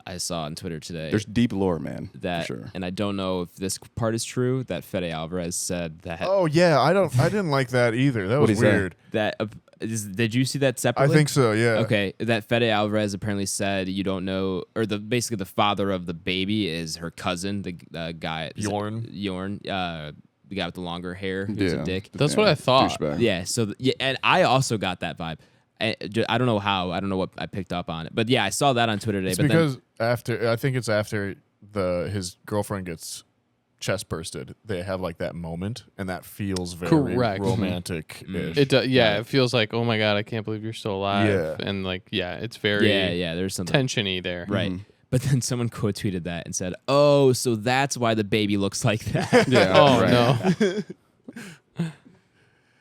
I saw on Twitter today
there's deep lore, man.
that,
for sure.
and I don't know if this part is true, that Fede Alvarez said that
oh, yeah. I didn't like that either. That was
he say?
weird.
did you see that
I
separately?
think so, yeah.
Okay, that Fede Alvarez apparently said you don't know, or basically the father of the baby is her cousin, the guy is it
Yorn.
Yorn, the guy with the longer hair who's a dick.
That's what I thought.
Douchebag.
Yeah, so yeah, and I also got that vibe. I don't know how, I don't know what I picked up on it, but yeah, I saw that on Twitter today.
It's
but
because I think it's after his girlfriend gets chest bursted. They have like that moment, and that feels very
Correct.
romantic-ish.
It it feels like, oh my god, I can't believe you're still alive.
Yeah.
And like, it's
then,
very
yeah, there's something
tensiony there.
right. But then someone quote tweeted that and said, "Oh, so that's why the baby looks like that,"
Yeah.
Oh
right.
no.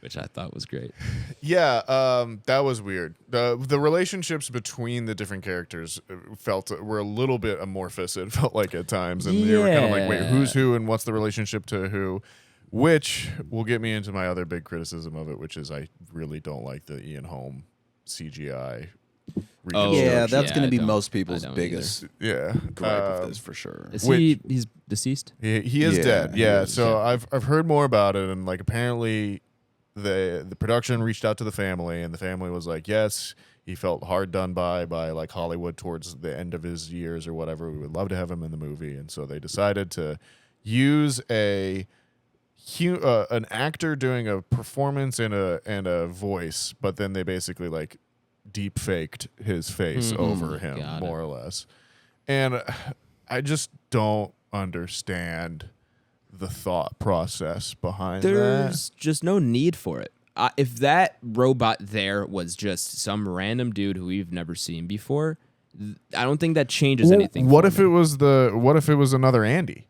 which I thought was great.
Yeah, that was weird. The relationships between the different characters were a little bit amorphous. It felt like at times, and you were kind of like, wait, who's who, and what's the relationship to who? Which will get me into my other big criticism of it, which is I really don't like the Ian Holm CGI.
Oh,
reconstruction.
Yeah, that's
Yeah,
going
I
to be
don't-
most
I
people's
don't
biggest
Yeah,
gripe of this for sure.
Is
Which-
he's deceased?
He is
Yeah,
dead.
he
Yeah.
is,
So I've heard more about it, and like apparently the production reached out to the family, and the family was like, yes, he felt hard done by like Hollywood towards the end of his years or whatever. We would love to have him in the movie, and so they decided to use an actor doing a performance and a voice, but then they basically like deep faked his face over him,
Got it.
more or less. And I just don't understand the thought process behind
There's just no need for it. If that robot there was just some random dude who we've never seen before, I don't think that changes
that.
anything.
What
for
if
me.
what if it was another Andy?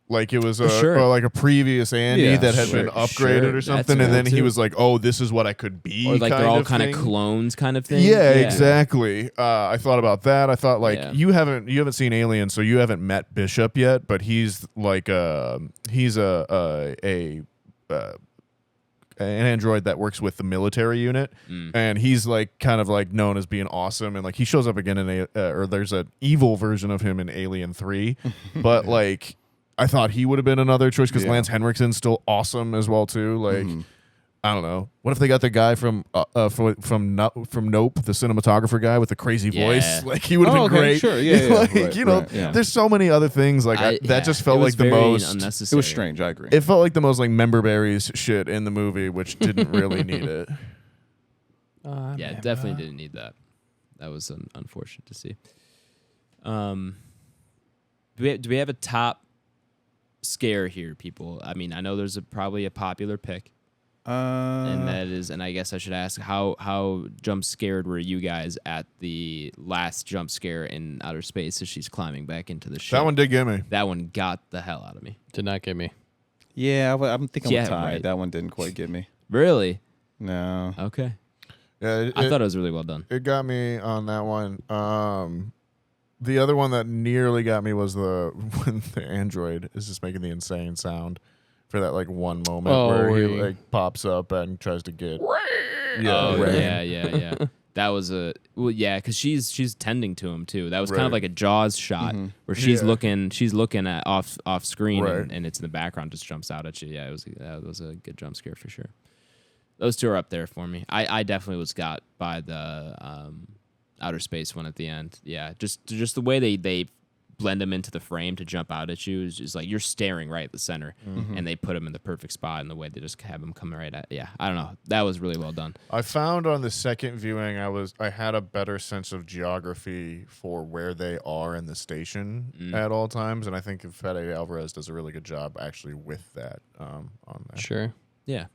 Like it was
Sure.
or like a previous Andy
Yeah,
that had
sure,
been upgraded
sure.
or
That's
something, and then
cool,
he
too.
was like, "Oh, this is what I could be."
or like they're all
kind
of
thing.
clones, kind of thing?
Yeah, exactly. I thought about that. I thought like
Yeah.
you haven't seen Alien, so you haven't met Bishop yet, but he's like an android that works with the military unit, and he's like kind of like known as being awesome, and like he shows up again in or there's an evil version of him in Alien 3, but like I thought he would have been another choice because
Yeah.
Lance Henriksen's still awesome as well too. Like I don't know. What if they got the guy from Nope, the cinematographer guy with the crazy
Yeah.
voice? Like he would have been
okay,
great.
sure. Yeah, yeah,
like,
right,
you know,
right, yeah.
there's so many other things. Like that just felt
it was
like the
very
most.
unnecessary.
It was strange. I agree.
It felt like the most like member berries shit in the movie, which didn't really need it.
Yeah, definitely didn't need that. That was unfortunate to see. Do we have a top scare here, people? I mean, I know there's probably a popular pick, and that is, and I guess I should ask, how jump scared were you guys at the last jump scare in outer space as she's climbing back into the ship?
That one did get me.
That one got the hell out of me.
Did not get me.
Yeah, I'm thinking
Yeah,
I'm tied.
right.
That one didn't quite get me.
Really?
No.
Okay.
Yeah,
I thought it was really well done.
it got me on that one. The other one that nearly got me was when the android is just making the insane sound for that like one moment where he like pops up and tries to get.
Yeah. That was because she's tending to him too. That was kind of like a Jaws shot where she's looking at off screen and it's in the background, just jumps out at you. Yeah, that was a good jump scare for sure. Those two are up there for me. I definitely was got by the outer space one at the end. Yeah, just the way they blend them into the frame to jump out at you is just like you're staring right at the center, and they put them in the perfect spot, and the way they just have them come right at. Yeah, I don't know. That was really well done.
I found on the second viewing, I had a better sense of geography for where they are in the station at all times, and I think Fede Alvarez does a really good job actually with that on there.
Sure.
Yeah.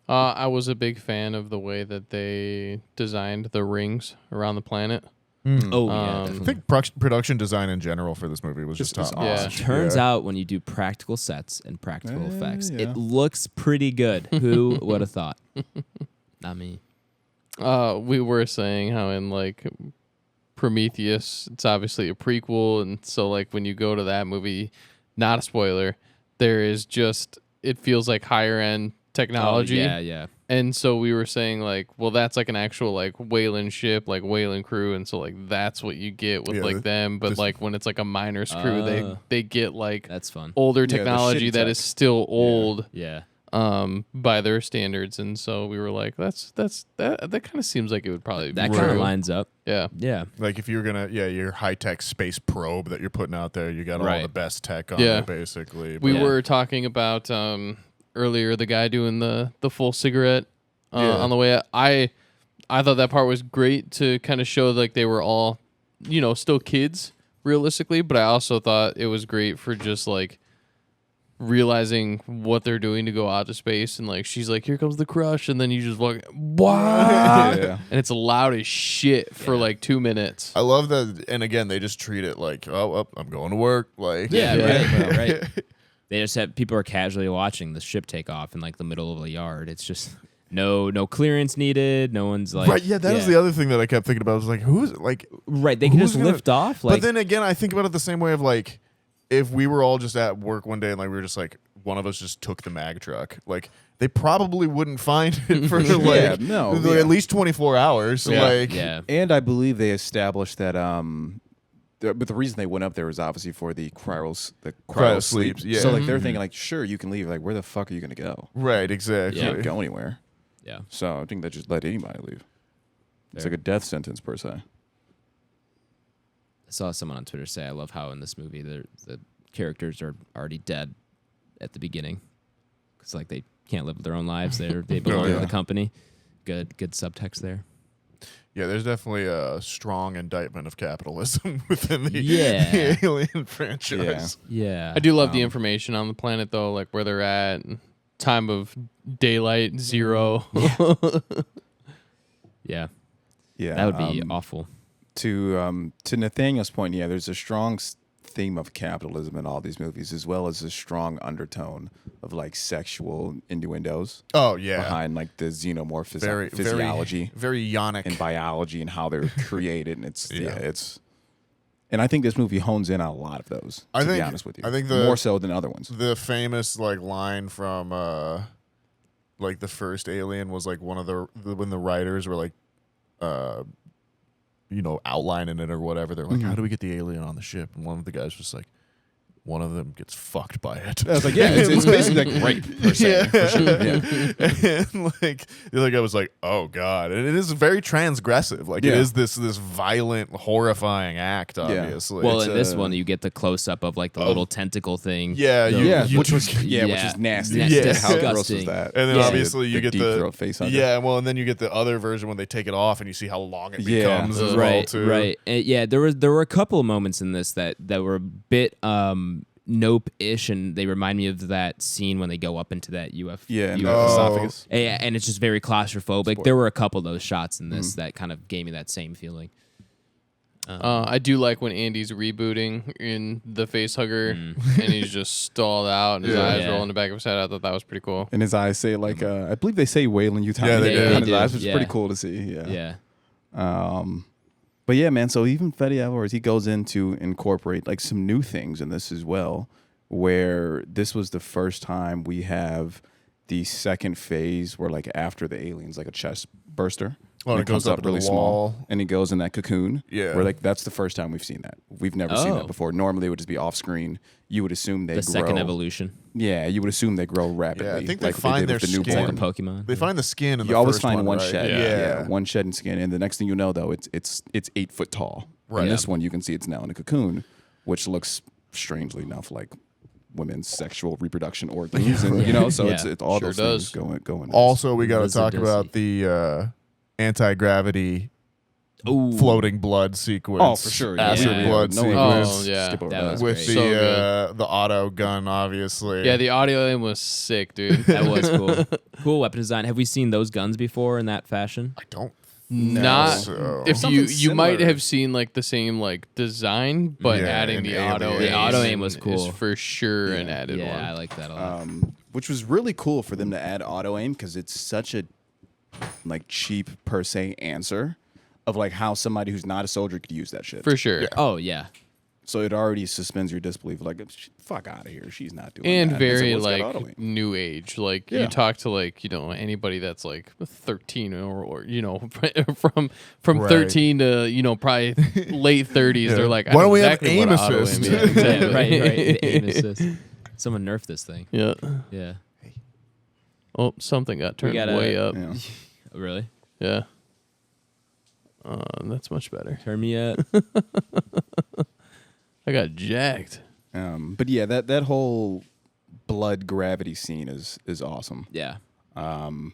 I was a big fan of the way that they designed the rings around the planet.
Oh, yeah.
I
Definitely.
think production design in general for this movie was just top
It's
notch.
awesome.
Turns out when you do practical sets and practical effects,
yeah.
it looks pretty good. Who would have thought? Not me.
We were saying how in like Prometheus, it's obviously a prequel, and so like when you go to that movie, not a spoiler, there is just it feels like higher end technology.
Oh, yeah.
And so we were saying like, well, that's like an actual like Wayland ship, like Wayland crew, and so like that's what you get with like them. But like when it's like a miners crew, they get like
That's fun.
older
the
technology
shitty
that
tech.
is still old
Yeah.
by their standards. And so we were like, that kind of seems like it would probably
That
be
kind of
true.
lines up.
Yeah.
Yeah.
Like if you're gonna, your high tech space probe that you're putting out there, you got all
Right.
the best tech on
Yeah.
it, basically.
We
But-
were talking about earlier the guy doing the full cigarette on the way out. I thought that part was great to kind of show like they were all, still kids realistically, but I also thought it was great for just like realizing what they're doing to go out to space, and like she's like, here comes the crush, and then you just look, what?
Yeah.
And it's loud as shit for like 2 minutes.
I love that, and again, they just treat it like, I'm going to work. Like,
Right. They just have people are casually watching the ship take off in like the middle of a yard. It's just no clearance needed. No one's like
right. Yeah, that was the other thing that I kept thinking about. I was like, who's like,
right. They can
who's
just
gonna-
lift off. Like,
but then again, I think about it the same way of like, if we were all just at work one day and like we were just like, one of us just took the mag truck, like they probably wouldn't find it for like at least 24 hours.
Yeah.
Like,
yeah.
And I believe they established that but the reason they went up there was obviously for the cryo
sleeps, yeah.
So like they're thinking like, sure, you can leave. Like, where the fuck are you gonna go?
right, exactly.
You can't go anywhere.
Yeah.
So I think they just let anybody leave. It's like a death sentence per se.
I saw someone on Twitter say, I love how in this movie the characters are already dead at the beginning. Because like they can't live their own lives. They belong to the company. Good subtext there.
Yeah, there's definitely a strong indictment of capitalism within the Alien franchise.
Yeah.
I do love the information on the planet though, like where they're at, time of daylight 0.
Yeah.
Yeah,
That would be awful.
To Nathaniel's point, yeah, there's a strong theme of capitalism in all these movies, as well as a strong undertone of like sexual innuendos.
Oh yeah,
behind like the xenomorph physiology,
very yonic,
and biology, and how they're created, and it's. And I think this movie hones in on a lot of those. To be honest with you,
I think
more so than other ones.
The famous like line from like the first Alien was like one of when the writers were like outlining it or whatever. They're like, how do we get the alien on the ship? And one of the guys was like, one of them gets fucked by it.
I was like, yeah, it's basically like rape per se. For sure. Yeah.
And like the other guy was like, oh god. And it is very transgressive. Like it is this violent, horrifying act, obviously.
Well, in this one you get the close up of like the little tentacle thing.
Which is nasty. How gross is that?
And then obviously you get
deep throat face under.
and then you get the other version when they take it off and you see how long it becomes as well too.
Right. And there were a couple of moments in this that were a bit Nope-ish, and they remind me of that scene when they go up into that
esophagus.
And it's just very claustrophobic. There were a couple of those shots in this that kind of gave me that same feeling.
I do like when Andy's rebooting in the facehugger and he's just stalled out and his eyes roll in the back of his head. I thought that was pretty cool.
And his eyes say like, I believe they say Waylon Utah.
Yeah, they do.
On his
They
eyes,
do,
which is
yeah.
pretty cool to see.
Yeah.
But yeah, man. So even Fede Alvarez, he goes in to incorporate like some new things in this as well, where this was the first time we have the second phase where like after the aliens, like a chest burster.
Oh,
and
it goes up
really
the
small,
wall.
and he goes in that cocoon.
Yeah.
Where like that's the first time we've seen that. We've never seen
Oh.
that before. Normally it would just be off screen. You would assume they
The
grow.
second evolution.
Yeah, you would assume they grow rapidly.
Yeah, I think
like
they find
did with
their
the
It's like a
newborn.
Pokemon.
They find the skin in the
You always
first
find one
right?
shed.
Yeah.
One shed and skin, and the next thing you know, though, it's 8 foot tall.
Right.
And this one, you can see it's now in a cocoon, which looks strangely enough like women's sexual reproduction organs, and you know, so
Yeah.
it's all
Sure
those
does.
things going.
Also, we got to
Lizard
talk
does
about
he?
the anti-gravity
Ooh.
floating blood sequence.
Oh, for sure.
Acid
Yeah.
blood
No one
sequence.
Oh, yeah.
skip over
That
that.
was
With
great.
the
So good.
the auto gun, obviously.
Yeah, the audio in was sick, dude.
That was cool. Cool weapon design. Have we seen those guns before in that fashion?
I don't.
Not
So.
if
Something
you might
similar.
have seen like the same like design, but
Yeah,
adding
in
the
Alien.
auto
The
auto aim was
is
cool.
for sure an added
Yeah, I
one.
like that a lot.
Which was really cool for them to add auto aim because it's such a like cheap per se answer of like how somebody who's not a soldier could use that shit.
For sure.
Oh yeah.
So it already suspends your disbelief. Like, fuck out of here. She's not doing
And
that.
very
It's like, what's got auto
like
aim?
new age. Like
Yeah.
you talk to like, you know, anybody that's like 13 or you know, from
Right.
13 to, you know, probably late 30s, they're like, I
Why
know
don't we have
exactly what
aim
auto
assist?
is. Yeah, exactly.
right. The aim assist. Someone nerfed this thing.
Yeah.
Yeah.
Oh, something got turned
gotta-
way up.
Yeah.
Oh, really?
Yeah. That's much better.
Turn me up.
I got jacked.
But yeah, that whole blood gravity scene is awesome.
Yeah.
The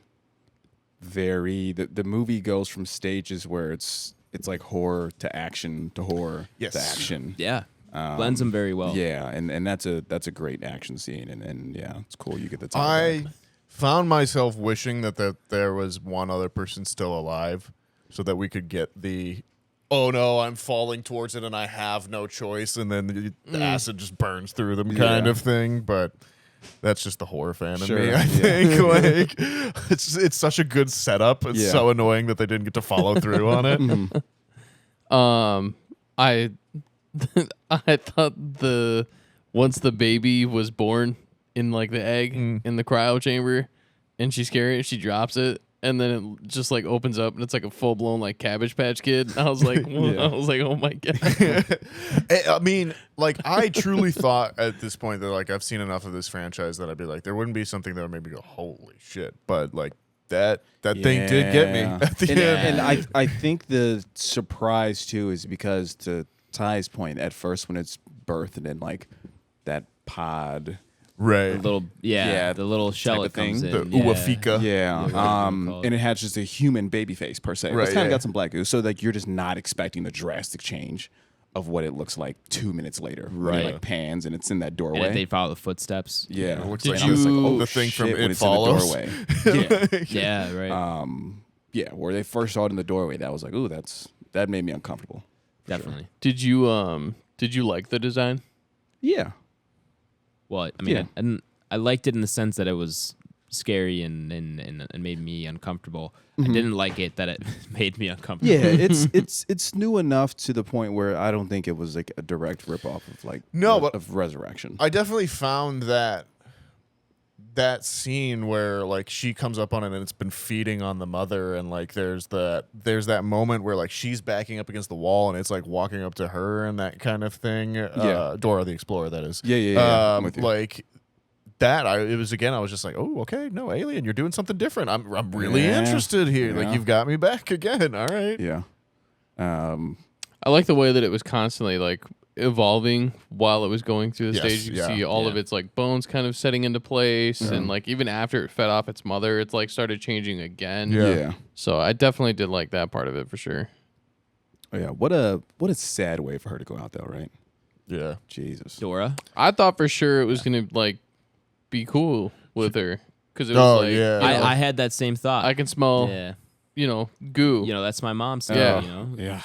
movie goes from stages where it's like horror to action to horror
Yes.
to action.
Yeah. Blends them very well.
Yeah, and that's a great action scene, and yeah, it's cool. You get the time.
I found myself wishing that there was one other person still alive so that we could get the, oh no, I'm falling towards it and I have no choice, and then the acid just burns through them kind
Yeah.
of thing. But that's just the horror fan in
Sure,
me, I
yeah.
think. Like, it's such a good setup. It's
Yeah.
so annoying that they didn't get to follow through on it.
I I thought once the baby was born in like the egg in the cryo chamber and she's carrying it, she drops it and then it just like opens up and it's like a full blown like Cabbage Patch Kid. And I was like, I was like, oh my god.
I mean, like, I truly thought at this point that, like, I've seen enough of this franchise that I'd be like, there wouldn't be something that would make me go, holy shit. But, like, that thing did get me at the end.
And I think the surprise too is because, to Ty's point, at first when it's birthed and then like that pod,
Right.
The little shell
type
it
of thing.
comes in.
The Uwafika.
yeah,
whatever you call it.
and it had just a human baby face per se.
Right,
It's kind of
yeah.
got some black goo, so like you're just not expecting the drastic change of what it looks like 2 minutes later. When it
Right.
like pans and it's in that
And
doorway.
if they follow the footsteps.
Yeah,
It looks
Did
like
you-
it's like,
oh,
the thing from
shit, when
It
it's in the
Follows.
doorway. yeah,
Yeah, right.
yeah. Where they first saw it in the doorway, that was like, ooh, that made me uncomfortable.
Definitely.
Did you like the design?
Yeah,
Well, I mean,
Yeah.
I liked it in the sense that it was scary and made me uncomfortable. I didn't like it that it made me uncomfortable.
yeah. It's new enough to the point where I don't think it was like a direct ripoff of like
but
of Resurrection.
I definitely found that scene where, like, she comes up on it and it's been feeding on the mother, and like there's that moment where like she's backing up against the wall and it's like walking up to her and that kind of thing.
Yeah.
Dora the Explorer, that is.
Yeah. I'm with you.
Like that, I was just like, oh, okay, no, Alien, you're doing something different. I'm really
Yeah.
interested here. Like,
Yeah.
you've got me back again. All right.
Yeah.
I like the way that it was constantly like evolving while it was going through the
Yes,
stage. You
yeah,
see all of
yeah.
its like bones kind of setting into place, and like even after it fed off its mother, it's like started changing again.
Yeah.
So I definitely did like that part of it for sure.
Oh yeah. What a sad way for her to go out though, right?
Yeah.
Jesus.
Dora.
I thought for sure it was gonna like be cool with her because it was
Oh,
like
yeah.
you know,
I had that same thought.
I can smell
Yeah.
goo.
You know, that's my mom's stuff.
Yeah.
You know.
Yeah.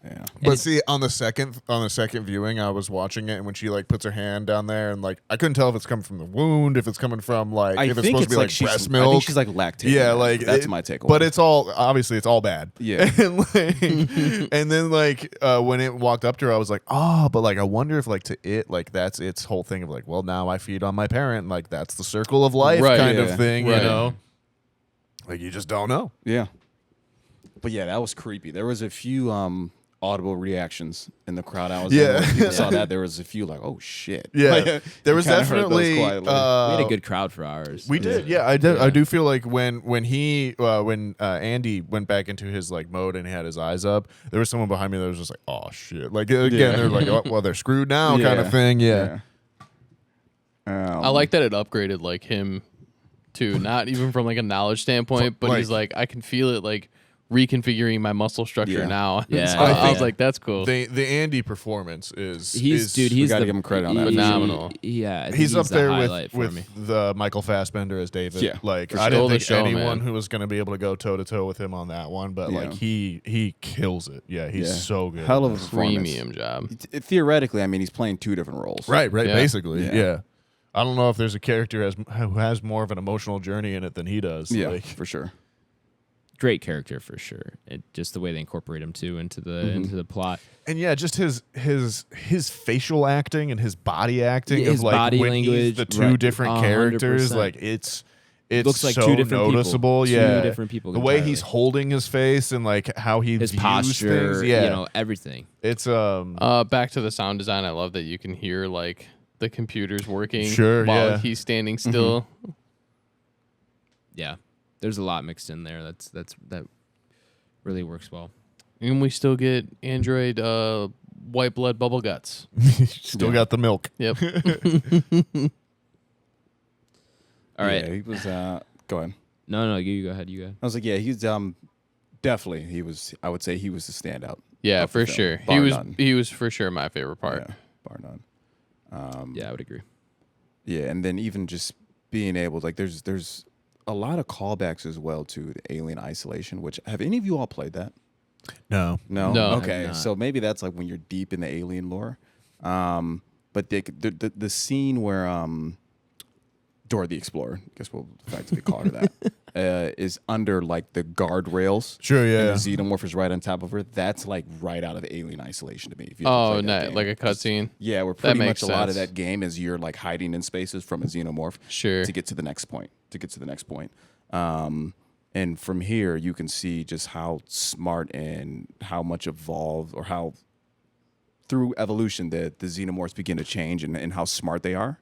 Yeah.
But see, on the second viewing, I was watching it, and when she like puts her hand down there, and like I couldn't tell if it's coming from the wound, if it's coming from like if it's supposed to be like breast milk.
I think she's like lactating.
Yeah,
it.
like
that's my take on
But
it.
it's all obviously it's all bad.
Yeah.
and, like, and then like when it walked up to her, I was like, oh, but like I wonder if like to it like that's its whole thing of like, well, now I feed on my parent, like that's the circle of life kind of thing, you know? Like you just don't know.
Yeah. But yeah, that was creepy. There was a few audible reactions in the crowd. I was
Yeah.
when people saw that. There was a few like, oh shit.
Yeah,
Like,
there was
you kinda heard those
definitely.
quietly.
We had a good crowd for ours.
We did, yeah. I did. I do feel like when Andy went back into his like mode and he had his eyes up, there was someone behind me that was just like, oh shit, like again, they're like, oh, well, they're screwed now, kind of thing. Yeah.
I like that it upgraded like him too, not even from like a knowledge standpoint, but he's like, I can feel it like reconfiguring my muscle structure now.
Yeah.
So I was like, that's cool.
The Andy performance is
He's
we gotta
the,
give him credit on that.
Phenomenal.
Yeah, I think
He's up
the
there
highlight
with
for me.
the Michael Fassbender as David.
Yeah,
like
for
I
sure.
didn't
Stole the
think
show,
anyone
man.
who was going to be able to go toe to toe with him on that one, but like he kills it. Yeah, he's so good.
Hell of a performance.
Premium job.
Theoretically, I mean, he's playing two different roles.
Right,
Yeah.
basically,
Yeah.
yeah. I don't know if there's a character who has more of an emotional journey in it than he does.
Yeah,
like,
for sure.
Great character for sure. Just the way they incorporate him too into the plot.
and yeah, just his facial acting and his body acting
Yeah, his
of like
body
when
language,
he's the two
right,
different
100%.
characters, like it's
looks like
so
two different people.
noticeable.
Two
Yeah,
different people
The way
entirely.
he's holding his face and like how he
His
views
posture,
things. Yeah,
you know, everything.
it's
Back to the sound design. I love that you can hear like the computers working
Sure,
while
yeah.
he's standing still.
Yeah, there's a lot mixed in there. That really works well.
And we still get Android white blood bubble guts.
still got the milk.
Yep.
All right.
Yeah, he was. Go ahead.
No, you go ahead. You go ahead.
I was like, yeah, he's definitely. He was. I would say he was the standout.
Yeah,
of the
for
film,
sure.
bar
He was
none.
he was for sure my favorite part.
Yeah, bar none.
Yeah, I would agree.
Yeah, and then even just being able, like, there's a lot of callbacks as well to the Alien Isolation. Which have any of you all played that?
No,
No.
Okay,
I have not.
so maybe that's like when you're deep in the Alien lore. But the scene where Dora the Explorer, I guess we'll effectively call her that, is under like the guardrails.
Sure, yeah.
And the xenomorph is right on top of her. That's like right out of Alien Isolation to me. If you ever
Oh,
played that
no,
game.
like a cutscene.
Yeah, where pretty much
makes
a lot of
sense.
that game is you're like hiding in spaces from a xenomorph
Sure.
to get to the next point. And from here, you can see just how smart and how much evolved, or how through evolution that the xenomorphs begin to change and how smart they are.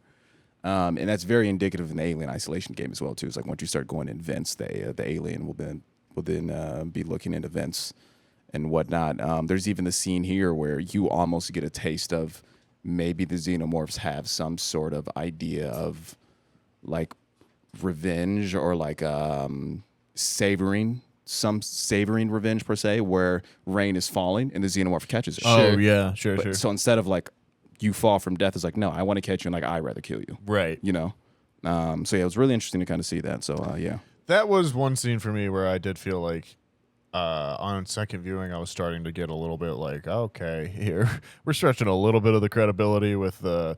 And that's very indicative in the Alien Isolation game as well too. It's like once you start going in vents, the alien will then be looking into vents and whatnot. There's even the scene here where you almost get a taste of maybe the xenomorphs have some sort of idea of like revenge, or like savoring revenge per se, where rain is falling and the xenomorph catches her.
Oh yeah, sure.
So instead of like you fall from death, it's like, no, I want to catch you, and like I'd rather kill you.
Right.
You know? So yeah, it was really interesting to kind of see that. So yeah.
That was one scene for me where I did feel like on second viewing I was starting to get a little bit like, okay, here we're stretching a little bit of the credibility with the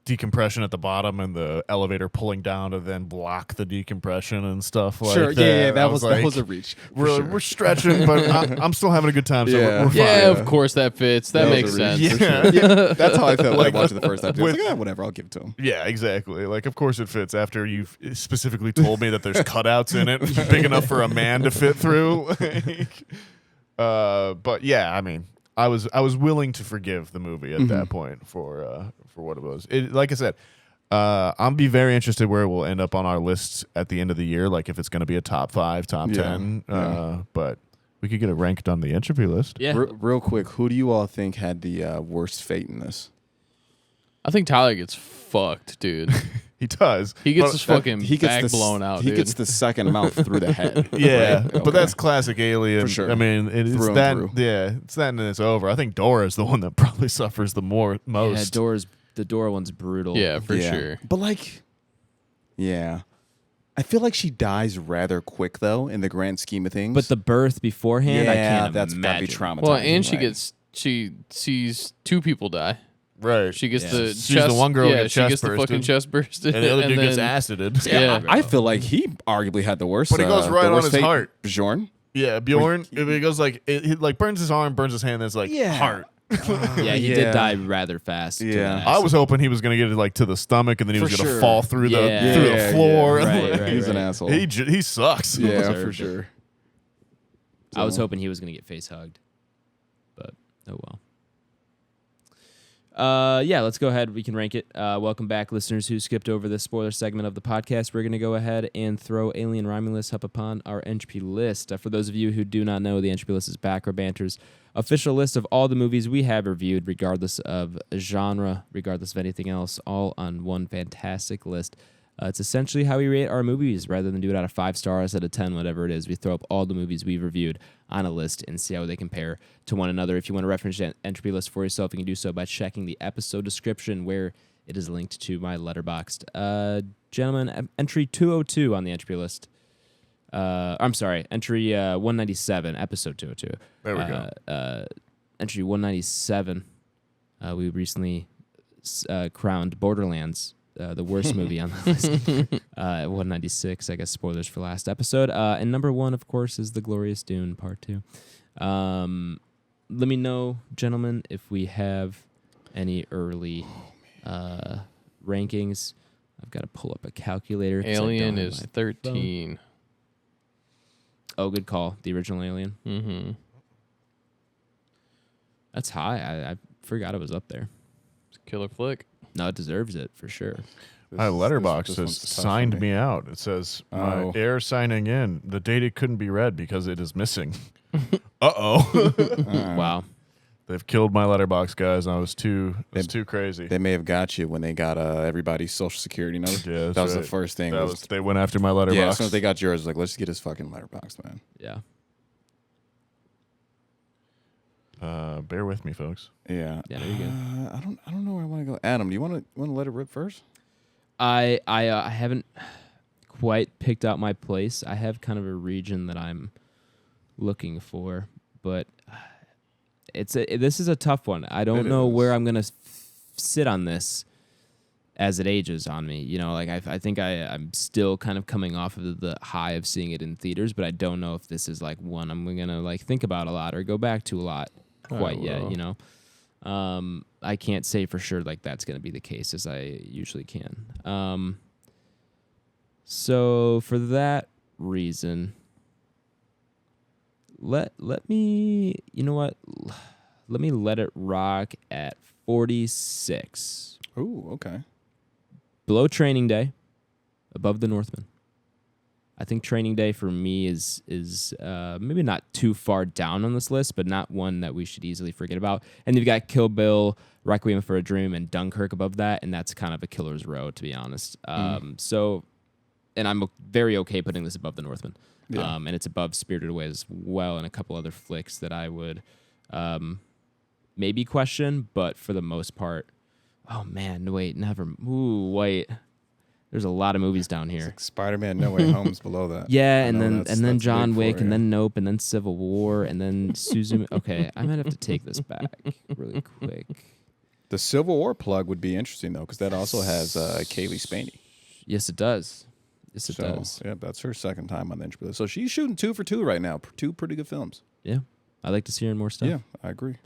decompression at the bottom and the elevator pulling down to then block the decompression and stuff like that.
Yeah,
I
that was
like,
a reach.
We're stretching, but I'm still having a good time. So
Yeah.
we're fine.
Yeah, of course that fits. That
That
makes
was a
sense.
reach.
Yeah.
Yeah, that's how I felt when I watched it the first time. I was
with-
like, whatever, I'll give it to him.
Yeah, exactly. Like, of course it fits after you've specifically told me that there's cutouts in it big enough for a man to fit through. But yeah, I mean, I was willing to forgive the movie at that point for what it was. Like I said, I'll be very interested where it will end up on our list at the end of the year. Like if it's going to be a top 5, top 10. But we could get it ranked on the Entropy list.
Yeah.
Real quick, who do you all think had the worst fate in this?
I think Tyler gets fucked, dude.
He does.
He gets
But-
his fucking
He gets
back
the,
blown out,
He
dude.
gets the second mouth through the head.
Yeah,
right?
but
Okay.
that's classic Alien.
For sure.
I mean, it's
Through and
that.
through.
Yeah, it's that, and it's over. I think Dora's the one that probably suffers the
Yeah,
most.
the door one's brutal.
Yeah, for
Yeah.
sure.
But like, yeah, I feel like she dies rather quick though in the grand scheme of things.
But the birth beforehand, I can't
that's
imagine.
gotta be traumatizing.
Well, and
right?
she sees 2 people die.
Right.
She gets the
She's
chest.
the one girl
yeah,
gets
she
chest
gets the fucking
bursted.
chest bursted,
And the other dude gets
then-
acided.
Yeah.
I feel like he arguably had the worst.
But he goes right
the
on
worst
his
fate.
heart.
Bjorn.
Yeah, Bjorn. If it goes like it like burns his arm, burns his hand. That's like heart.
Yeah, he did die rather fast. to
Yeah.
that
I was hoping he was gonna get it like to the stomach, and then he was
For
gonna
sure.
fall through
Yeah.
through
Yeah,
the floor.
yeah. Right,
He's an asshole.
He sucks.
Yeah,
deserved
for
it.
sure.
I was hoping he was going to get face hugged, but oh well. Yeah, let's go ahead. We can rank it. Welcome back, listeners who skipped over the spoiler segment of the podcast. We're going to go ahead and throw Alien Romulus up upon our Entropy list. For those of you who do not know, the Entropy list is Back Row Banter's official list of all the movies we have reviewed, regardless of genre, regardless of anything else, all on one fantastic list. It's essentially how we rate our movies rather than do it out of 5 stars, out of 10, whatever it is. We throw up all the movies we've reviewed on a list and see how they compare to one another. If you want to reference the Entropy list for yourself, you can do so by checking the episode description where it is linked to my Letterboxd. Gentlemen, entry 202 on the Entropy list. I'm sorry, entry 197, episode 202.
There we go.
Entry 197, we recently crowned Borderlands the worst movie on the list. 196, I guess, spoilers for last episode. And number 1, of course, is The Glorious Dune Part 2. Let me know, gentlemen, if we have any early rankings. I've got to pull up a calculator. 'cause I
Alien
don't have
is
my
13.
phone. Oh, good call. The original Alien.
Mm-hmm.
That's high. I forgot it was up there.
It's a killer flick.
No, it deserves it for sure.
My Letterboxd
this
has
one's tough for
signed me out. It says my error signing in. The data couldn't be read because it is missing. Uh-oh.
Wow.
They've killed my Letterboxd, guys. I was too crazy.
They may have got you when they got everybody's social security number.
Yeah, that's
that was
right.
the first thing.
They went after my Letterboxd.
Yeah, as soon as they got yours, like, let's get his fucking Letterboxd, man.
Yeah.
Bear with me, folks.
Yeah.
Yeah, there you go.
I don't know where I want to go. Adam, do you want to let it rip first?
I haven't quite picked out my place. I have kind of a region that I'm looking for, but this is a tough one. I don't know where I'm gonna sit on this as it ages on me. You know, like I think I'm still kind of coming off of the high of seeing it in theaters, but I don't know if this is like one I'm gonna like think about a lot or go back to a lot quite yet. You know. I can't say for sure like that's going to be the case as I usually can. So for that reason, let me, you know what? Let me let it rock at 46.
Ooh, okay.
Below Training Day, above The Northman. I think Training Day for me is maybe not too far down on this list, but not one that we should easily forget about. And you've got Kill Bill, Requiem for a Dream, and Dunkirk above that, and that's kind of a killer's row, to be honest. So, and I'm very okay putting this above The Northman.
Yeah.
And it's above Spirited Away as well, and a couple other flicks that I would maybe question, but for the most part, oh man, wait, never. Ooh, wait. There's a lot of movies down here.
Like Spider-Man No Way Home's below that.
Yeah,
I
and
know
then
that's
John
big for
Wick, and
you.
then Nope, and then Civil War, and then Suzume. Okay, I might have to take this back really quick.
The Civil War plug would be interesting though, because that also has Kaylee Spaney.
Yes, it does. Yes, it
So
does.
yeah, that's her second time on the Entropy list. So she's shooting 2 for 2 right now. 2 pretty good films.
Yeah, I'd like to see her in more stuff.
Yeah, I agree.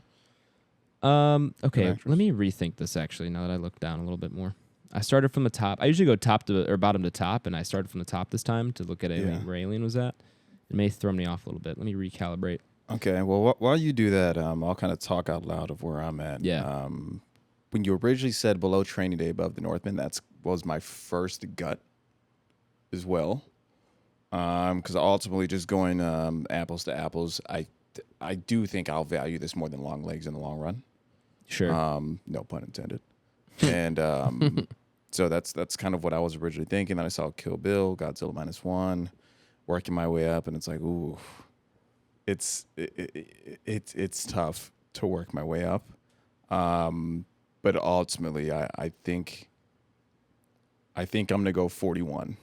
Okay,
actress.
let me rethink this actually. Now that I look down a little bit more, I started from the top. I usually go top to or bottom to top, and I started from the top this time to look at where Alien was at. It may throw me off a little bit. Let me recalibrate.
Okay, well, while you do that, I'll kind of talk out loud of where I'm at.
Yeah.
When you originally said below Training Day, above The Northman, that was my first gut as well. Because ultimately, just going apples to apples, I do think I'll value this more than Long Legs in the long run.
Sure.
No pun intended. And so that's kind of what I was originally thinking. Then I saw Kill Bill, Godzilla -1, working my way up, and it's like, ooh, it's tough to work my way up. But ultimately, I think I'm gonna go 41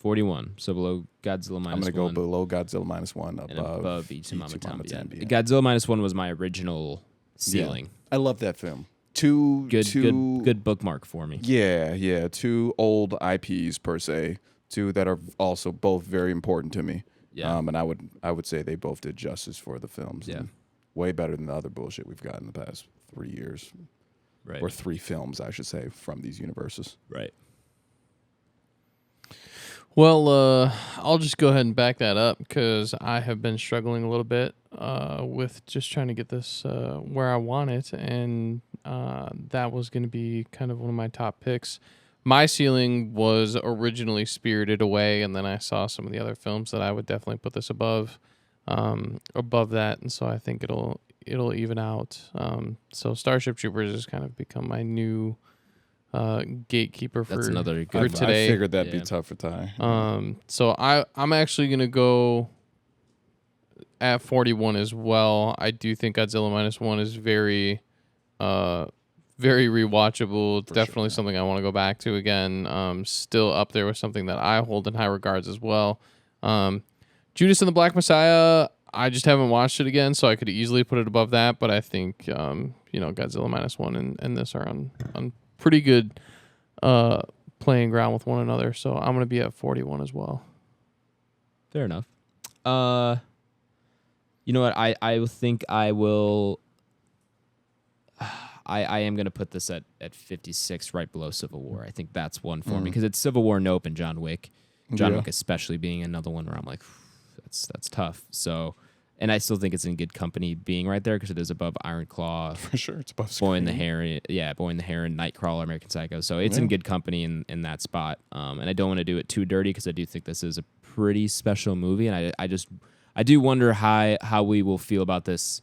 41. So below Godzilla minus
I'm going to go
1.
below Godzilla minus 1,
And above Ichimama Tambi.
Tambi.
Godzilla minus 1 was my original ceiling.
I love that film. Two
Good bookmark for me.
Yeah, 2 old IPs per se, 2 that are also both very important to me.
Yeah.
And I would say they both did justice for the films.
Yeah.
And way better than the other bullshit we've got in the past 3 years.
Right.
Or 3 films, I should say, from these universes.
Right.
Well, I'll just go ahead and back that up because I have been struggling a little bit with just trying to get this where I want it, and that was going to be kind of one of my top picks. My ceiling was originally Spirited Away, and then I saw some of the other films that I would definitely put this above that, and so I think it'll even out. So Starship Troopers has kind of become my new gatekeeper for
That's another
for
good
today.
I figured that'd
Yeah.
be tough for Ty.
So I'm actually gonna go at 41 as well. I do think Godzilla minus 1 is very rewatchable. Definitely something I want to go back to again. Still up there with something that I hold in high regards as well. Judas and the Black Messiah, I just haven't watched it again, so I could easily put it above that. But I think Godzilla minus 1 and this are on pretty good playing ground with one another. So I'm gonna be at 41 as well.
Fair enough. You know what? I think I will. I am going to put this at 56, right below Civil War. I think that's one for me because it's Civil War, Nope, and John Wick. John Wick especially being another one where I'm like, that's tough. So, and I still think it's in good company being right there because it is above Iron Claw,
For sure, it's above
Boy in the
Scream.
Heron, Nightcrawler, American Psycho. So it's in good company in that spot. And I don't want to do it too dirty because I do think this is a pretty special movie, and I do wonder how we will feel about this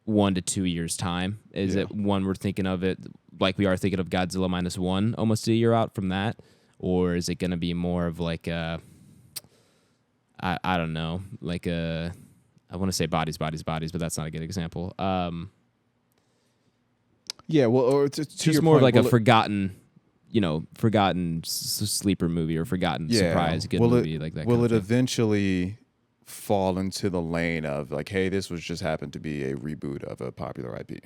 1 to 2 years time. Is it one we're thinking of it like we are thinking of Godzilla minus 1 almost a year out from that, or is it going to be more of like a I don't know, like a I want to say bodies, but that's not a good example.
Yeah, well, or to
Just
your
more
point,
like a
will it-
forgotten sleeper movie or forgotten surprise good movie like that.
Will
kind
it
of thing.
eventually fall into the lane of like, hey, this was just happened to be a reboot of a popular IP?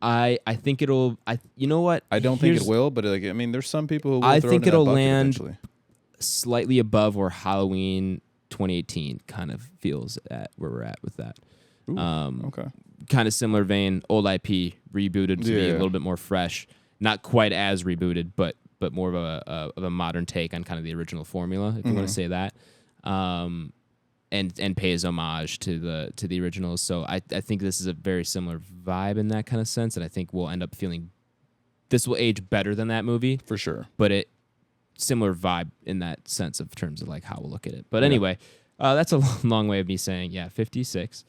I think it'll. You know what?
I don't think it will, but like, I mean, there's some people who will
I
throw
think
it in that
it'll
bucket
land
eventually.
slightly above where Halloween 2018 kind of feels at where we're at with that.
Okay.
Kind of similar vein, old IP rebooted to be a
Yeah.
little bit more fresh, not quite as rebooted, but more of a modern take on kind of the original formula, if you want to say that, and pays homage to the originals. So I think this is a very similar vibe in that kind of sense, and I think we'll end up feeling this will age better than that movie,
For sure.
but similar vibe in that sense of terms of like how we'll look at it. But anyway, that's a long way of me saying 56.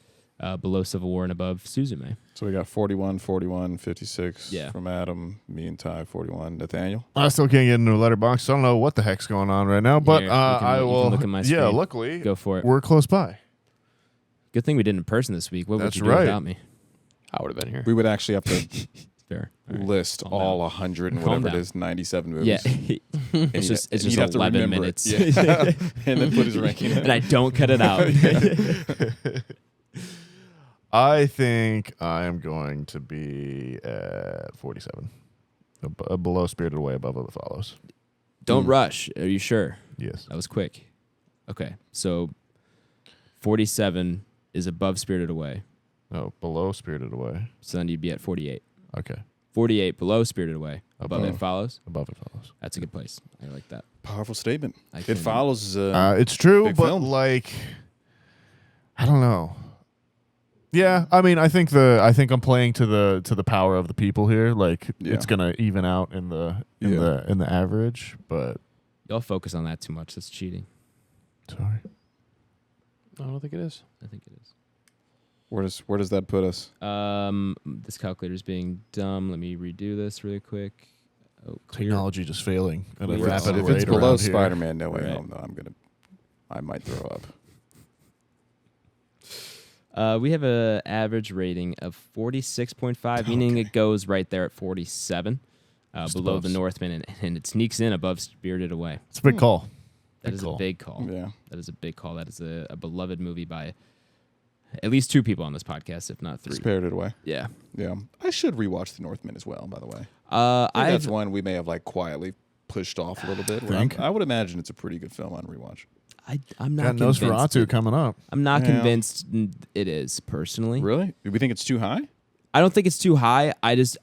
Below Civil War and above Suzume.
So we got 41, 56
Yeah.
from Adam, me and Ty, 41. Nathaniel?
I still can't get into a letterbox. I don't know what the heck's going on right now, but
Here, you can
I will.
look at my
Yeah,
screen.
luckily,
Go for it.
we're close by.
Good thing we did in person this week. What would
That's
you do
right.
without me?
I would have been here.
We would actually have to
Fair. All right.
list
Calm
all
down.
100 and
Calm
whatever
down.
it is, 97 movies.
Yeah.
And
it's just
he'd have to
11
remember
minutes.
it. Yeah. And then put his ranking.
And I don't cut it out.
I think I am going to be at 47. Below Spirited Away, above What Follows.
Don't rush. Are you sure?
Yes.
That was quick. Okay. So 47 is above Spirited Away.
No, below Spirited Away.
So then you'd be at 48.
Okay.
48 below Spirited Away. Above
Above.
It Follows.
Above It Follows.
That's a good place. I like that.
Powerful statement.
I
It
can-
follows.
It's true,
big
but
film.
like, I don't know. Yeah, I mean, I think I'm playing to the power of the people here. Like, it's gonna even out in the average, but
Y'all focus on that too much. That's cheating.
sorry.
I don't think it is.
I think it is.
Where does that put us?
This calculator's being dumb. Let me redo this really quick. Oh, clear.
Technology just failing at a
Clear.
rapid
If
If
rate
it's below
around here.
Spider-Man No Way
Right.
Home, though, I might throw up.
We have an average rating of 46.5, meaning it goes right there at 47, below
above.
the Northman, and it sneaks in above Spirited Away.
It's a big call.
That is a big call.
Yeah.
That is a big call. That is a beloved movie by at least 2 people on this podcast, if not 3.
Spirited Away.
Yeah.
Yeah. I should rewatch The Northman as well, by the way.
I've
That's one we may have like quietly pushed off a little bit. I would imagine it's a pretty good film on rewatch.
I'm not
Got
convinced.
Nosferatu coming up.
I'm not
Yeah.
convinced it is, personally.
Really? Do we think it's too high?
I don't think it's too high.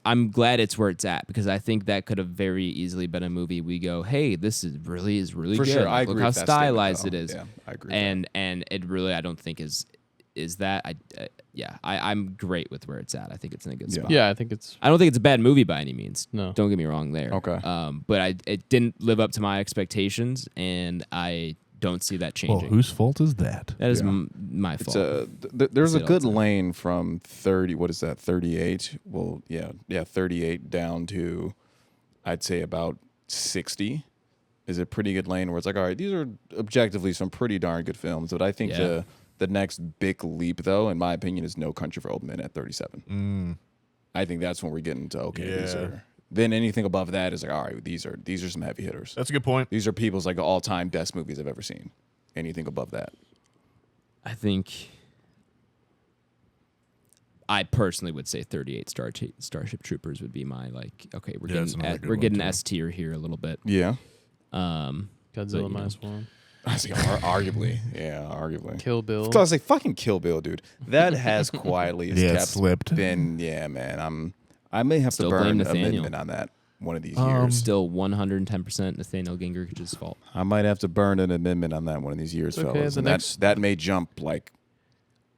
I'm glad it's where it's at, because I think that could have very easily been a movie we go, hey, this is really
For
good.
sure. I
Look
agree
how
with that
stylized
statement,
it is.
though. Yeah, I agree.
And it really, I don't think is that. I'm great with where it's at. I think it's in a good spot.
Yeah, I think it's
I don't think it's a bad movie by any means.
No.
Don't get me wrong there.
Okay.
But it didn't live up to my expectations, and I don't see that
Well,
changing.
whose fault is that?
That is
Yeah.
my
It's
fault.
there's
Say
a
it all
good
the time.
lane from 30. What is that? 38. Well, yeah, 38 down to, I'd say about 60 is a pretty good lane where it's like, all right, these are objectively some pretty darn good films. But I think
Yeah.
the next big leap, though, in my opinion, is No Country for Old Men at 37. I think that's when we're getting to these
Yeah.
are. Then anything above that is like, all right, these are some heavy hitters.
That's a good point.
These are people's like all-time best movies I've ever seen. Anything above that.
I think I personally would say 38 Starship Troopers would be my okay, we're
Yeah, that's
getting
another good
we're
one,
getting
too.
S tier here a little bit.
Yeah.
Godzilla
you know.
-1.
I say arguably. Yeah, arguably.
Kill Bill.
I was like, fucking Kill Bill, dude. That has quietly
Yeah, it
kept
slipped.
been, yeah, man. I may have
Still
to
blame
burn a
Nathaniel.
amendment on that one of these years.
Still 110% Nathaniel Gingrich's fault.
I might have to burn an amendment on that one of these years,
It's okay,
fellas.
the
And
next-
that may jump like